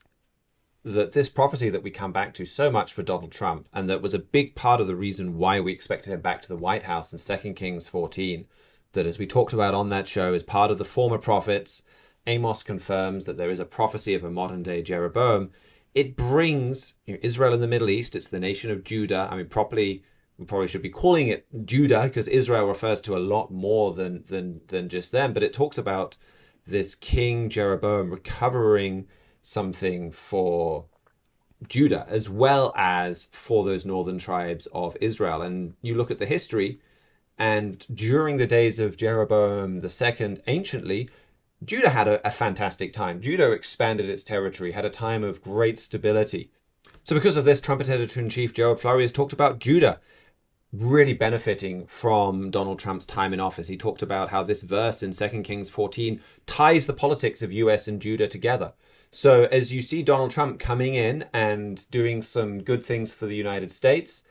that this prophecy that we come back to so much for Donald Trump, and that was a big part of the reason why we expected him back to the White House in 2 Kings 14, that, as we talked about on that show, is part of the former prophets. Amos confirms that there is a prophecy of a modern-day Jeroboam. It brings Israel in the Middle East. It's the nation of Judah. I mean, we probably should be calling it Judah, because Israel refers to a lot more than just them. But it talks about this King Jeroboam recovering something for Judah as well as for those northern tribes of Israel. And you look at the history, and during the days of Jeroboam II, anciently, Judah had a fantastic time. Judah expanded its territory, had a time of great stability. So because of this, Trumpet Editor-in-Chief Gerald Flurry has talked about Judah really benefiting from Donald Trump's time in office. He talked about how this verse in 2 Kings 14 ties the politics of US and Judah together. So as you see Donald Trump coming in and doing some good things for the United States,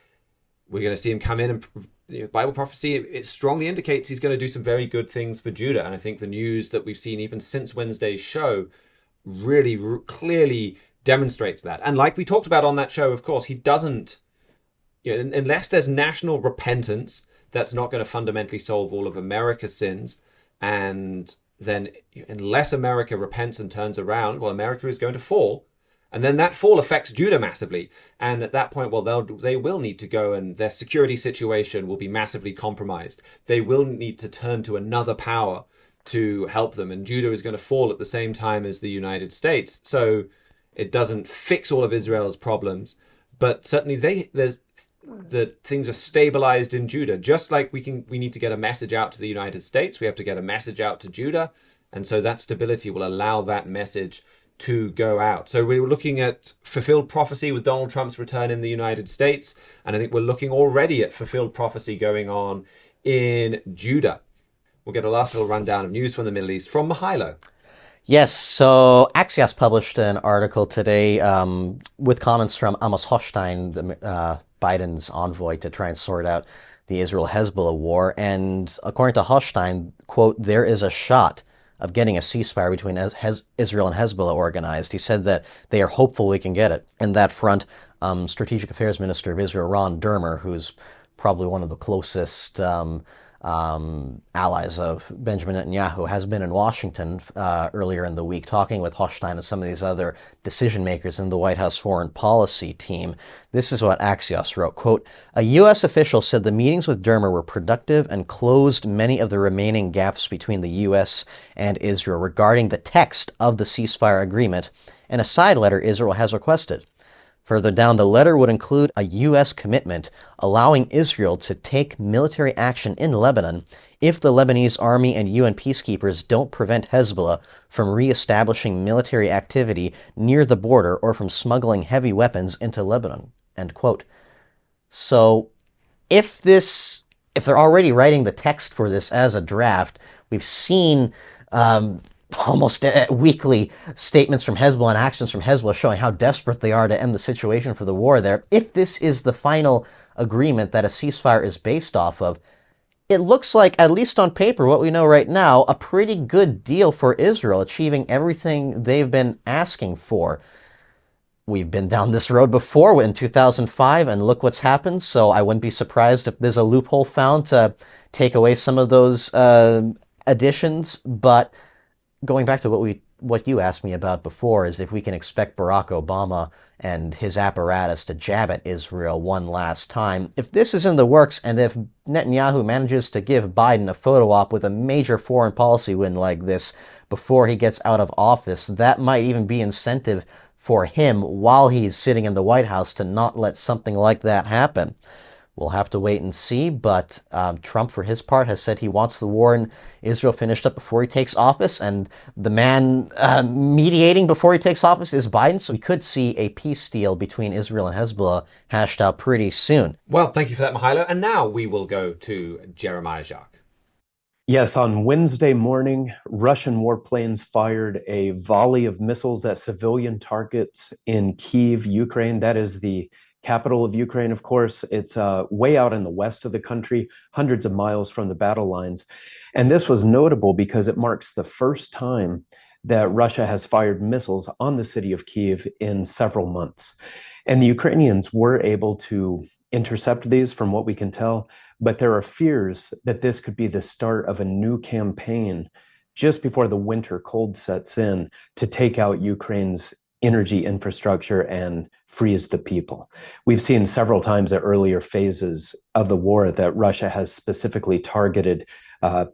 we're going to see him come in, and Bible prophecy, it strongly indicates he's going to do some very good things for Judah. And I think the news that we've seen even since Wednesday's show really clearly demonstrates that. And like we talked about on that show, of course, he doesn't unless there's national repentance, that's not going to fundamentally solve all of America's sins. And then unless America repents and turns around, well, America is going to fall. And then that fall affects Judah massively. And at that point, well, they will need to go, and their security situation will be massively compromised. They will need to turn to another power to help them. And Judah is going to fall at the same time as the United States. So it doesn't fix all of Israel's problems. But certainly the things are stabilized in Judah. Just like we need to get a message out to the United States, we have to get a message out to Judah. And so that stability will allow that message to go out. So we were looking at fulfilled prophecy with Donald Trump's return in the United States, and I think we're looking already at fulfilled prophecy going on in Judah. We'll get a last little rundown of news from the Middle East from Mihailo. Yes, so Axios published an article today with comments from Amos Hochstein, Biden's envoy, to try and sort out the Israel-Hezbollah war. And according to Hochstein, quote, there is a shot of getting a ceasefire between Israel and Hezbollah organized. He said that they are hopeful we can get it. In that front, Strategic Affairs Minister of Israel, Ron Dermer, who's probably one of the closest allies of Benjamin Netanyahu, has been in Washington earlier in the week talking with Hochstein and some of these other decision makers in the White House foreign policy team. This is what Axios wrote, quote, a U.S. official said the meetings with Dermer were productive and closed many of the remaining gaps between the U.S. and Israel regarding the text of the ceasefire agreement and a side letter Israel has requested. Further down, the letter would include a U.S. commitment allowing Israel to take military action in Lebanon if the Lebanese army and UN peacekeepers don't prevent Hezbollah from reestablishing military activity near the border or from smuggling heavy weapons into Lebanon, end quote. So if they're already writing the text for this as a draft, we've seen almost weekly statements from Hezbollah and actions from Hezbollah showing how desperate they are to end the situation for the war there. If this is the final agreement that a ceasefire is based off of, it looks like, at least on paper, what we know right now, a pretty good deal for Israel, achieving everything they've been asking for. We've been down this road before in 2005, and look what's happened, so I wouldn't be surprised if there's a loophole found to take away some of those additions, but going back to what you asked me about before is if we can expect Barack Obama and his apparatus to jab at Israel one last time. If this is in the works, and if Netanyahu manages to give Biden a photo op with a major foreign policy win like this before he gets out of office, that might even be incentive for him while he's sitting in the White House to not let something like that happen. We'll have to wait and see, but Trump, for his part, has said he wants the war in Israel finished up before he takes office, and the man mediating before he takes office is Biden, so we could see a peace deal between Israel and Hezbollah hashed out pretty soon. Well, thank you for that, Mihailo. And now we will go to Jeremiah Jacques. Yes, on Wednesday morning, Russian warplanes fired a volley of missiles at civilian targets in Kyiv, Ukraine. That is the capital of Ukraine, of course. It's way out in the west of the country, hundreds of miles from the battle lines. And this was notable because it marks the first time that Russia has fired missiles on the city of Kyiv in several months. And the Ukrainians were able to intercept these, from what we can tell, but there are fears that this could be the start of a new campaign just before the winter cold sets in to take out Ukraine's energy infrastructure and frees the people. We've seen several times at earlier phases of the war that Russia has specifically targeted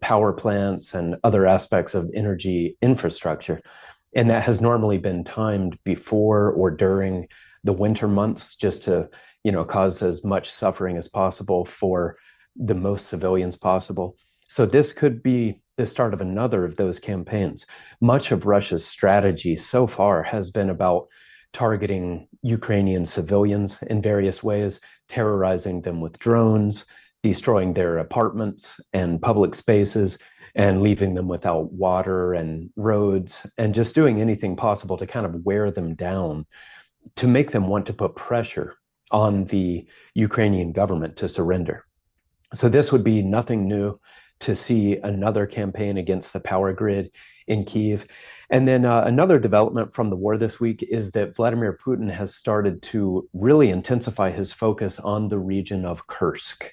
power plants and other aspects of energy infrastructure. And that has normally been timed before or during the winter months, just to, cause as much suffering as possible for the most civilians possible. So this could be the start of another of those campaigns. Much of Russia's strategy so far has been about targeting Ukrainian civilians in various ways, terrorizing them with drones, destroying their apartments and public spaces, and leaving them without water and roads, and just doing anything possible to kind of wear them down, to make them want to put pressure on the Ukrainian government to surrender. So this would be nothing new to see another campaign against the power grid in Kyiv. And then another development from the war this week is that Vladimir Putin has started to really intensify his focus on the region of Kursk.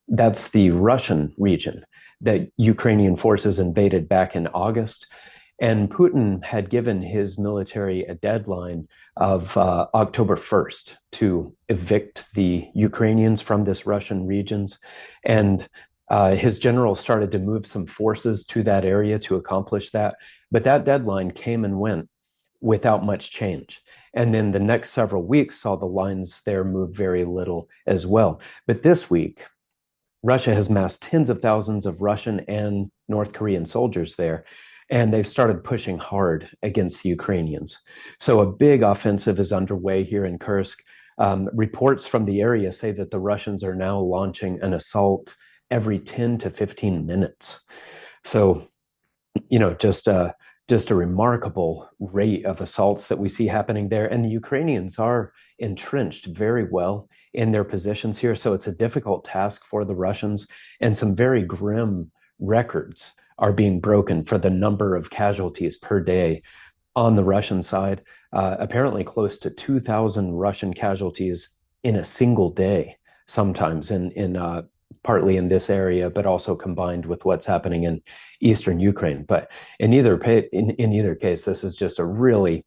That's the Russian region that Ukrainian forces invaded back in August. And Putin had given his military a deadline of October 1st to evict the Ukrainians from this Russian regions. And his generals started to move some forces to that area to accomplish that. But that deadline came and went without much change. And then the next several weeks saw the lines there move very little as well. But this week, Russia has massed tens of thousands of Russian and North Korean soldiers there, and they've started pushing hard against the Ukrainians. So a big offensive is underway here in Kursk. Reports from the area say that the Russians are now launching an assault every 10 to 15 minutes. So, just a remarkable rate of assaults that we see happening there. And the Ukrainians are entrenched very well in their positions here. So it's a difficult task for the Russians, and some very grim records are being broken for the number of casualties per day on the Russian side. Apparently close to 2,000 Russian casualties in a single day, sometimes in partly in this area, but also combined with what's happening in eastern Ukraine. But in either case, this is just a really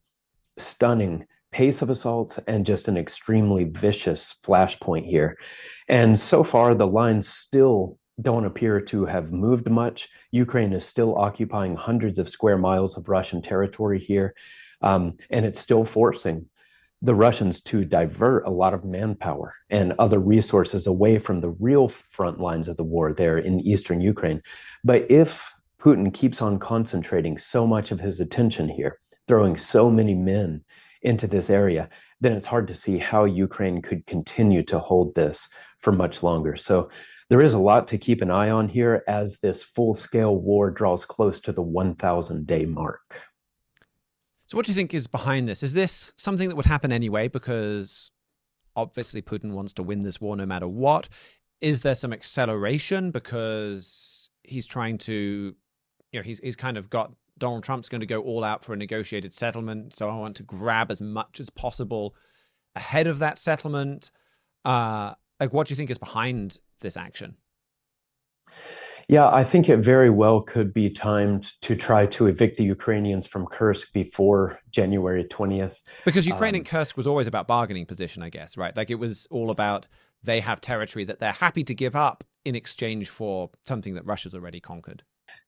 stunning pace of assaults and just an extremely vicious flashpoint here. And so far, the lines still don't appear to have moved much. Ukraine is still occupying hundreds of square miles of Russian territory here, and it's still forcing the Russians to divert a lot of manpower and other resources away from the real front lines of the war there in eastern Ukraine. But if Putin keeps on concentrating so much of his attention here, throwing so many men into this area, then it's hard to see how Ukraine could continue to hold this for much longer. So there is a lot to keep an eye on here as this full-scale war draws close to the 1,000-day mark. So what do you think is behind this? Is this something that would happen anyway because obviously Putin wants to win this war no matter what? Is there some acceleration because he's trying to, he's kind of got Donald Trump's going to go all out for a negotiated settlement, so I want to grab as much as possible ahead of that settlement? What do you think is behind this action? Yeah, I think it very well could be timed to try to evict the Ukrainians from Kursk before January 20th. Because Ukraine and Kursk was always about bargaining position, I guess, right? Like it was all about they have territory that they're happy to give up in exchange for something that Russia's already conquered.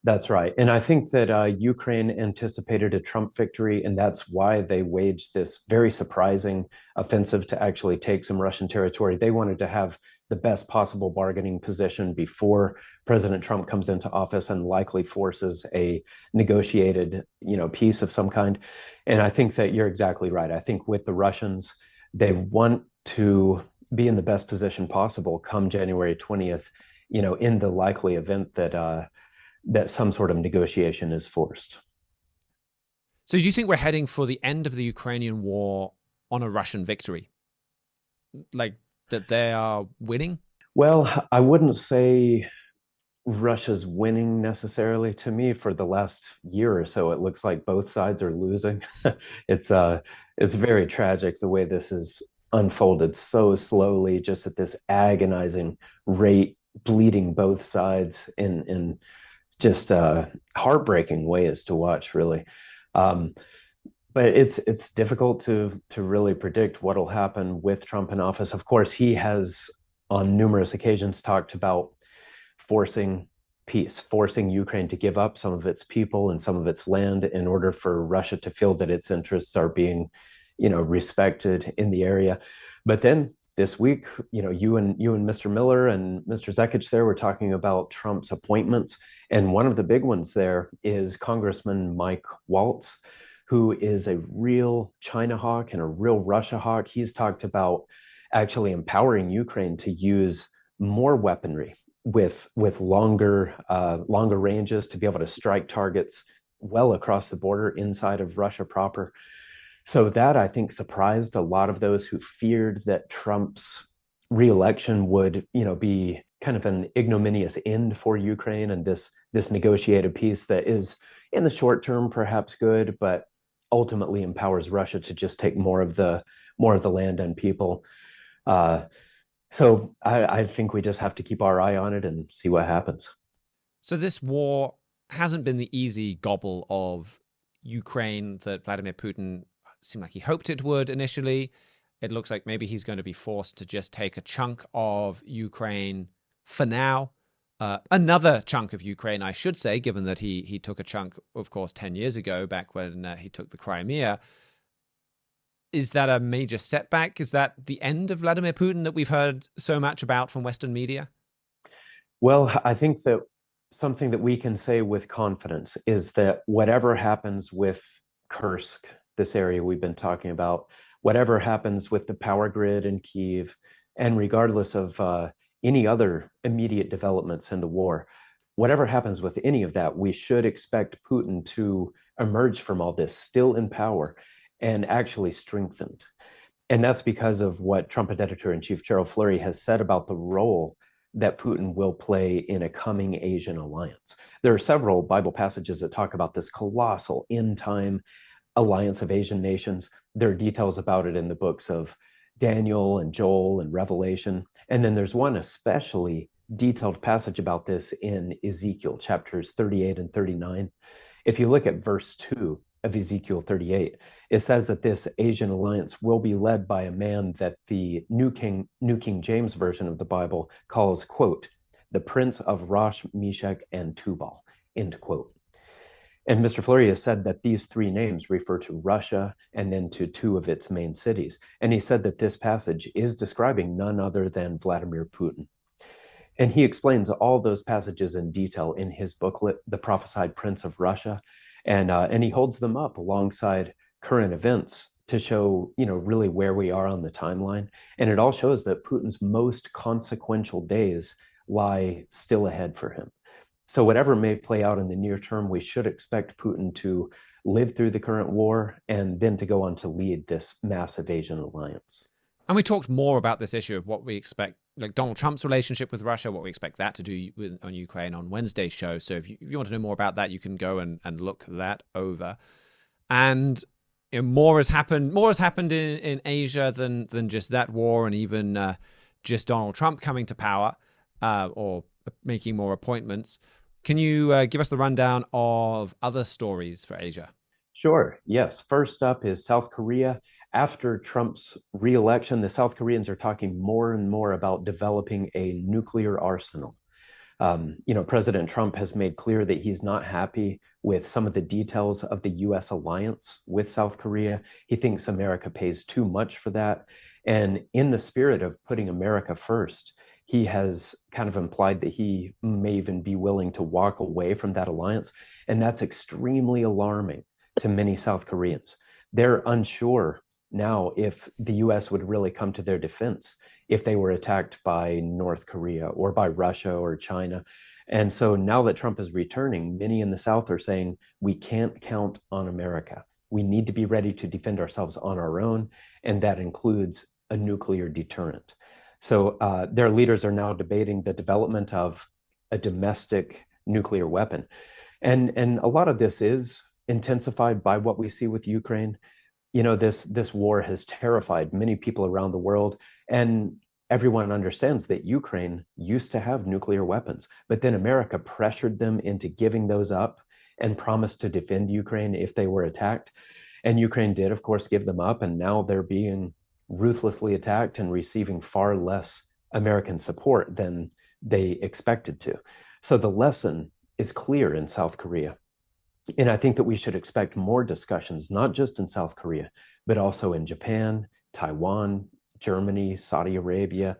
That's right. And I think that Ukraine anticipated a Trump victory, and that's why they waged this very surprising offensive to actually take some Russian territory. They wanted to have the best possible bargaining position before President Trump comes into office and likely forces a negotiated, peace of some kind. And I think that you're exactly right. I think with the Russians, they want to be in the best position possible come January 20th, in the likely event that that some sort of negotiation is forced. So do you think we're heading for the end of the Ukrainian war on a Russian victory? Like that they are winning? Well, I wouldn't say Russia's winning necessarily. To me, for the last year or so, it looks like both sides are losing. It's very tragic the way this is unfolded so slowly, just at this agonizing rate, bleeding both sides in just heartbreaking ways to watch, really. But it's difficult to really predict what'll happen with Trump in office. Of course, he has on numerous occasions talked about forcing peace, forcing Ukraine to give up some of its people and some of its land in order for Russia to feel that its interests are being, respected in the area. But then this week, you and Mr. Miller and Mr. Zekich there were talking about Trump's appointments. And one of the big ones there is Congressman Mike Waltz, who is a real China hawk and a real Russia hawk. He's talked about actually empowering Ukraine to use more weaponry with longer ranges to be able to strike targets well across the border inside of Russia proper. So that, I think, surprised a lot of those who feared that Trump's reelection would, be kind of an ignominious end for Ukraine, and this negotiated peace that is in the short term perhaps good, but ultimately empowers Russia to just take more of the land and people. So I think we just have to keep our eye on it and see what happens. So this war hasn't been the easy gobble of Ukraine that Vladimir Putin seemed like he hoped it would initially. It looks like maybe he's going to be forced to just take a chunk of Ukraine for now. Another chunk of Ukraine, I should say, given that he took a chunk, of course, 10 years ago, back when he took the Crimea. Is that a major setback? Is that the end of Vladimir Putin that we've heard so much about from Western media? Well, I think that something that we can say with confidence is that whatever happens with Kursk, this area we've been talking about, whatever happens with the power grid in Kyiv, and regardless of any other immediate developments in the war, whatever happens with any of that, we should expect Putin to emerge from all this still in power and actually strengthened. And that's because of what Trumpet editor-in-chief Gerald Fleury has said about the role that Putin will play in a coming Asian alliance. There are several Bible passages that talk about this colossal end-time alliance of Asian nations. There are details about it in the books of Daniel and Joel and Revelation. And then there's one especially detailed passage about this in Ezekiel, chapters 38 and 39. If you look at verse 2 of Ezekiel 38, it says that this Asian alliance will be led by a man that the New King James Version of the Bible calls, quote, the Prince of Rosh, Meshach, and Tubal, end quote. And Mr. Fleury has said that these three names refer to Russia and then to two of its main cities. And he said that this passage is describing none other than Vladimir Putin. And he explains all those passages in detail in his booklet, The Prophesied Prince of Russia. And he holds them up alongside current events to show, really where we are on the timeline. And it all shows that Putin's most consequential days lie still ahead for him. So whatever may play out in the near term, we should expect Putin to live through the current war and then to go on to lead this massive Asian alliance. And we talked more about this issue of what we expect, like Donald Trump's relationship with Russia, what we expect that to do on Ukraine on Wednesday's show. So if you want to know more about that, you can go and look that over. And more has happened in Asia than just that war and even just Donald Trump coming to power or making more appointments. Can you give us the rundown of other stories for Asia? Sure. Yes. First up is South Korea. After Trump's re-election, the South Koreans are talking more and more about developing a nuclear arsenal. President Trump has made clear that he's not happy with some of the details of the U.S. alliance with South Korea. He thinks America pays too much for that. And in the spirit of putting America first, he has kind of implied that he may even be willing to walk away from that alliance. And that's extremely alarming to many South Koreans. They're unsure now if the U.S. would really come to their defense if they were attacked by North Korea or by Russia or China. And so now that Trump is returning, many in the South are saying, we can't count on America. We need to be ready to defend ourselves on our own, and that includes a nuclear deterrent. So their leaders are now debating the development of a domestic nuclear weapon. And a lot of this is intensified by what we see with Ukraine. This war has terrified many people around the world, and everyone understands that Ukraine used to have nuclear weapons, but then America pressured them into giving those up and promised to defend Ukraine if they were attacked. And Ukraine did, of course, give them up, and now they're being ruthlessly attacked and receiving far less American support than they expected to. So the lesson is clear in South Korea. And I think that we should expect more discussions, not just in South Korea, but also in Japan, Taiwan, Germany, Saudi Arabia.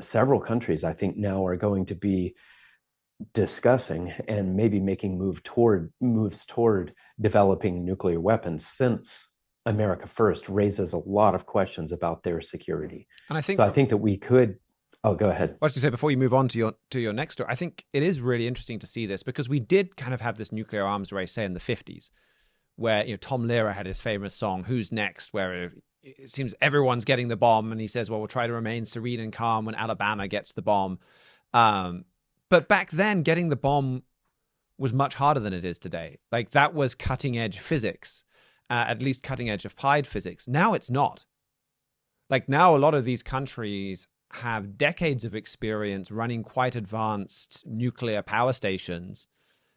Several countries, I think, now are going to be discussing and maybe making moves toward developing nuclear weapons, since America First raises a lot of questions about their security. And I think that we could. Oh, go ahead. I was to say, before you move on to your next story, I think it is really interesting to see this, because we did kind of have this nuclear arms race, say in the 50s, where Tom Lehrer had his famous song "Who's Next," where it seems everyone's getting the bomb, and he says, "Well, we'll try to remain serene and calm when Alabama gets the bomb." But back then, getting the bomb was much harder than it is today. Like, that was cutting edge physics, at least cutting edge applied physics. Now it's not. Like, now a lot of these countries have decades of experience running quite advanced nuclear power stations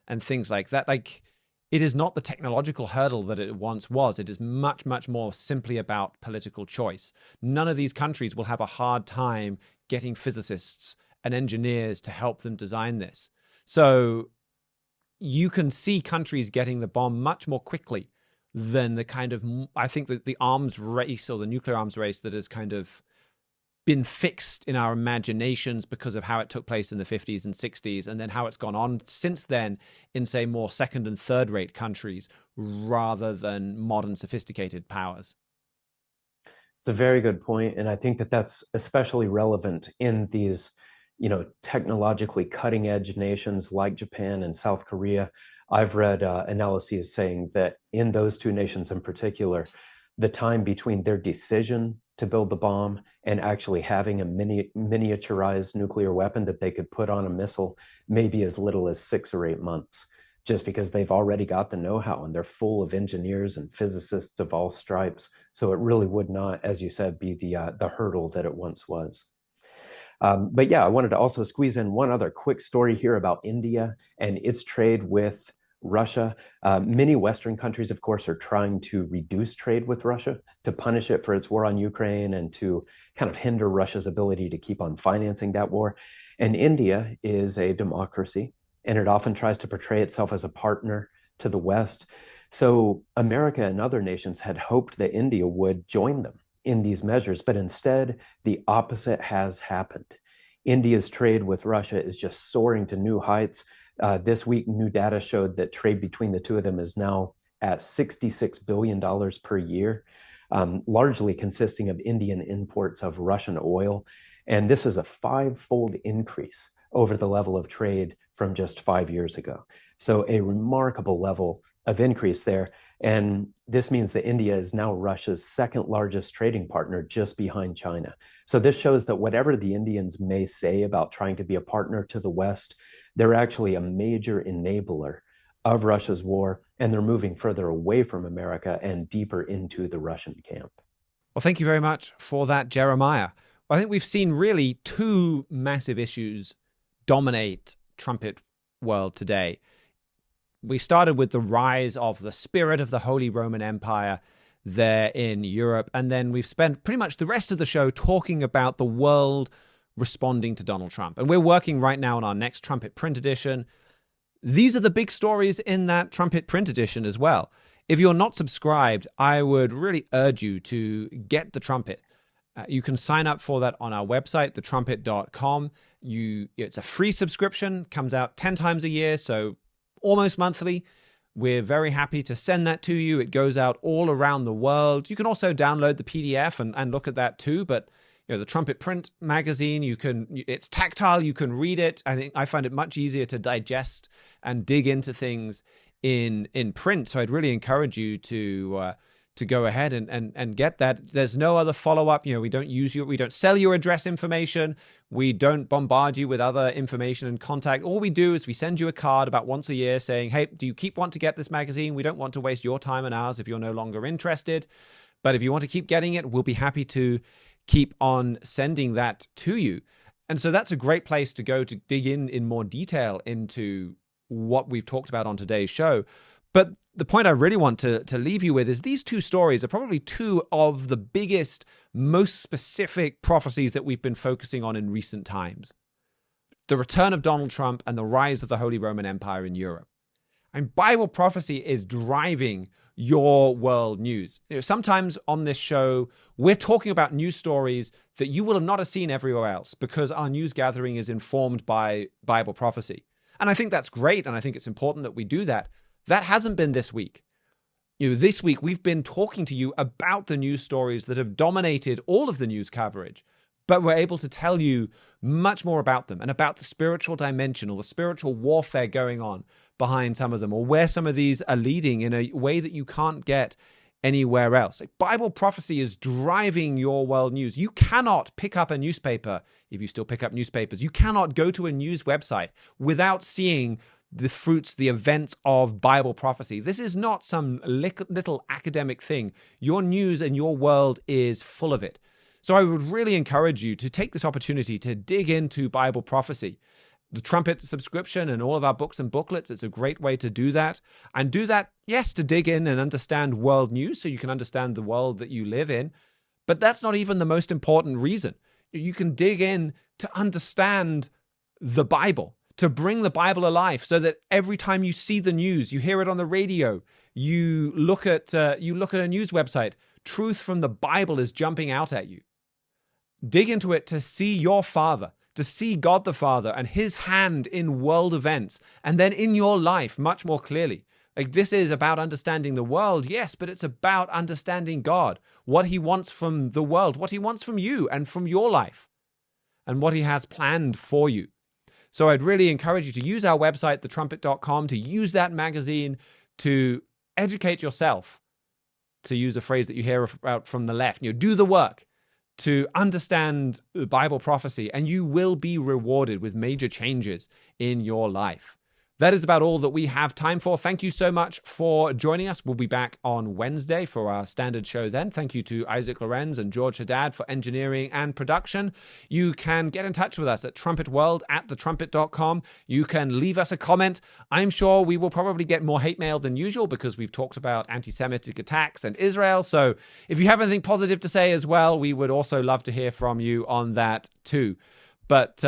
and things like that. Like, it is not the technological hurdle that it once was. It is much, much more simply about political choice. None of these countries will have a hard time getting physicists and engineers to help them design this. So you can see countries getting the bomb much more quickly than the kind of, I think that the arms race or the nuclear arms race that has kind of been fixed in our imaginations because of how it took place in the 50s and 60s, and then how it's gone on since then in, say, more second and third rate countries rather than modern sophisticated powers. It's a very good point, and I think that that's especially relevant in these, technologically cutting edge nations like Japan and South Korea. I've read analyses saying that in those two nations in particular, the time between their decision to build the bomb and actually having a miniaturized nuclear weapon that they could put on a missile may be as little as 6 or 8 months, just because they've already got the know-how and they're full of engineers and physicists of all stripes. So it really would not, as you said, be the hurdle that it once was. But yeah, I wanted to also squeeze in one other quick story here about India and its trade with Russia. Many Western countries, of course, are trying to reduce trade with Russia, to punish it for its war on Ukraine and to kind of hinder Russia's ability to keep on financing that war. And India is a democracy, and it often tries to portray itself as a partner to the West. So America and other nations had hoped that India would join them in these measures, but instead the opposite has happened. India's trade with Russia is just soaring to new heights. This week, new data showed that trade between the two of them is now at $66 billion per year, largely consisting of Indian imports of Russian oil. And this is a 5-fold increase over the level of trade from just 5 years ago. So a remarkable level of increase there. And this means that India is now Russia's second largest trading partner, just behind China. So this shows that whatever the Indians may say about trying to be a partner to the West, they're actually a major enabler of Russia's war, and they're moving further away from America and deeper into the Russian camp. Well, thank you very much for that, Jeremiah. I think we've seen really two massive issues dominate trumpet world today. We started with the rise of the spirit of the Holy Roman Empire there in Europe, and then we've spent pretty much the rest of the show talking about the world responding to Donald Trump. And we're working right now on our next Trumpet print edition. These are the big stories in that Trumpet print edition as well. If you're not subscribed, I would really urge you to get the Trumpet. You can sign up for that on our website, thetrumpet.com. It's a free subscription, comes out 10 times a year, so almost monthly. We're very happy to send that to you. It goes out all around the world. You can also download the PDF and look at that too, but the Trumpet print magazine, it's tactile, you can read it. I find it much easier to digest and dig into things in print. So I'd really encourage you to go ahead and get that. There's no other follow-up. We don't sell your address information. We don't bombard you with other information and contact. All we do is we send you a card about once a year saying, hey, do you want to get this magazine? We don't want to waste your time and ours if you're no longer interested. But if you want to keep getting it, we'll be happy to keep on sending that to you. And so that's a great place to go to dig in more detail into what we've talked about on today's show. But the point I really want to leave you with is these two stories are probably two of the biggest, most specific prophecies that we've been focusing on in recent times. The return of Donald Trump and the rise of the Holy Roman Empire in Europe. And Bible prophecy is driving your world news. Sometimes on this show, we're talking about news stories that you will not have seen everywhere else because our news gathering is informed by Bible prophecy. And I think that's great, and I think it's important that we do that. That hasn't been this week. This week we've been talking to you about the news stories that have dominated all of the news coverage, but we're able to tell you much more about them and about the spiritual dimension or the spiritual warfare going on behind some of them, or where some of these are leading in a way that you can't get anywhere else. Like, Bible prophecy is driving your world news. You cannot pick up a newspaper, if you still pick up newspapers. You cannot go to a news website without seeing the fruits, the events of Bible prophecy. This is not some little academic thing. Your news and your world is full of it. So I would really encourage you to take this opportunity to dig into Bible prophecy. The Trumpet subscription and all of our books and booklets, it's a great way to do that. And do that, yes, to dig in and understand world news so you can understand the world that you live in. But that's not even the most important reason. You can dig in to understand the Bible, to bring the Bible alive so that every time you see the news, you hear it on the radio, you look at a news website, truth from the Bible is jumping out at you. Dig into it to see your Father, to see God the Father and his hand in world events, and then in your life much more clearly. Like, this is about understanding the world, yes, but it's about understanding God, what he wants from the world, what he wants from you and from your life, and what he has planned for you. So I'd really encourage you to use our website, thetrumpet.com, to use that magazine to educate yourself, to use a phrase that you hear about from the left. Do the work to understand the Bible prophecy, and you will be rewarded with major changes in your life. That is about all that we have time for. Thank you so much for joining us. We'll be back on Wednesday for our standard show then. Thank you to Isaac Lorenz and George Haddad for engineering and production. You can get in touch with us at trumpetworld@thetrumpet.com. You can leave us a comment. I'm sure we will probably get more hate mail than usual because we've talked about anti-Semitic attacks and Israel. So if you have anything positive to say as well, we would also love to hear from you on that too. But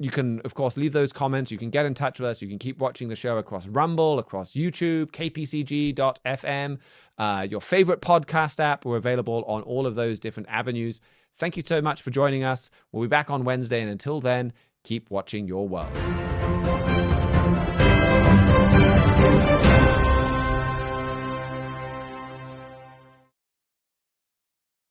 you can, of course, leave those comments. You can get in touch with us. You can keep watching the show across Rumble, across YouTube, kpcg.fm, your favorite podcast app. We're available on all of those different avenues. Thank you so much for joining us. We'll be back on Wednesday. And until then, keep watching your world.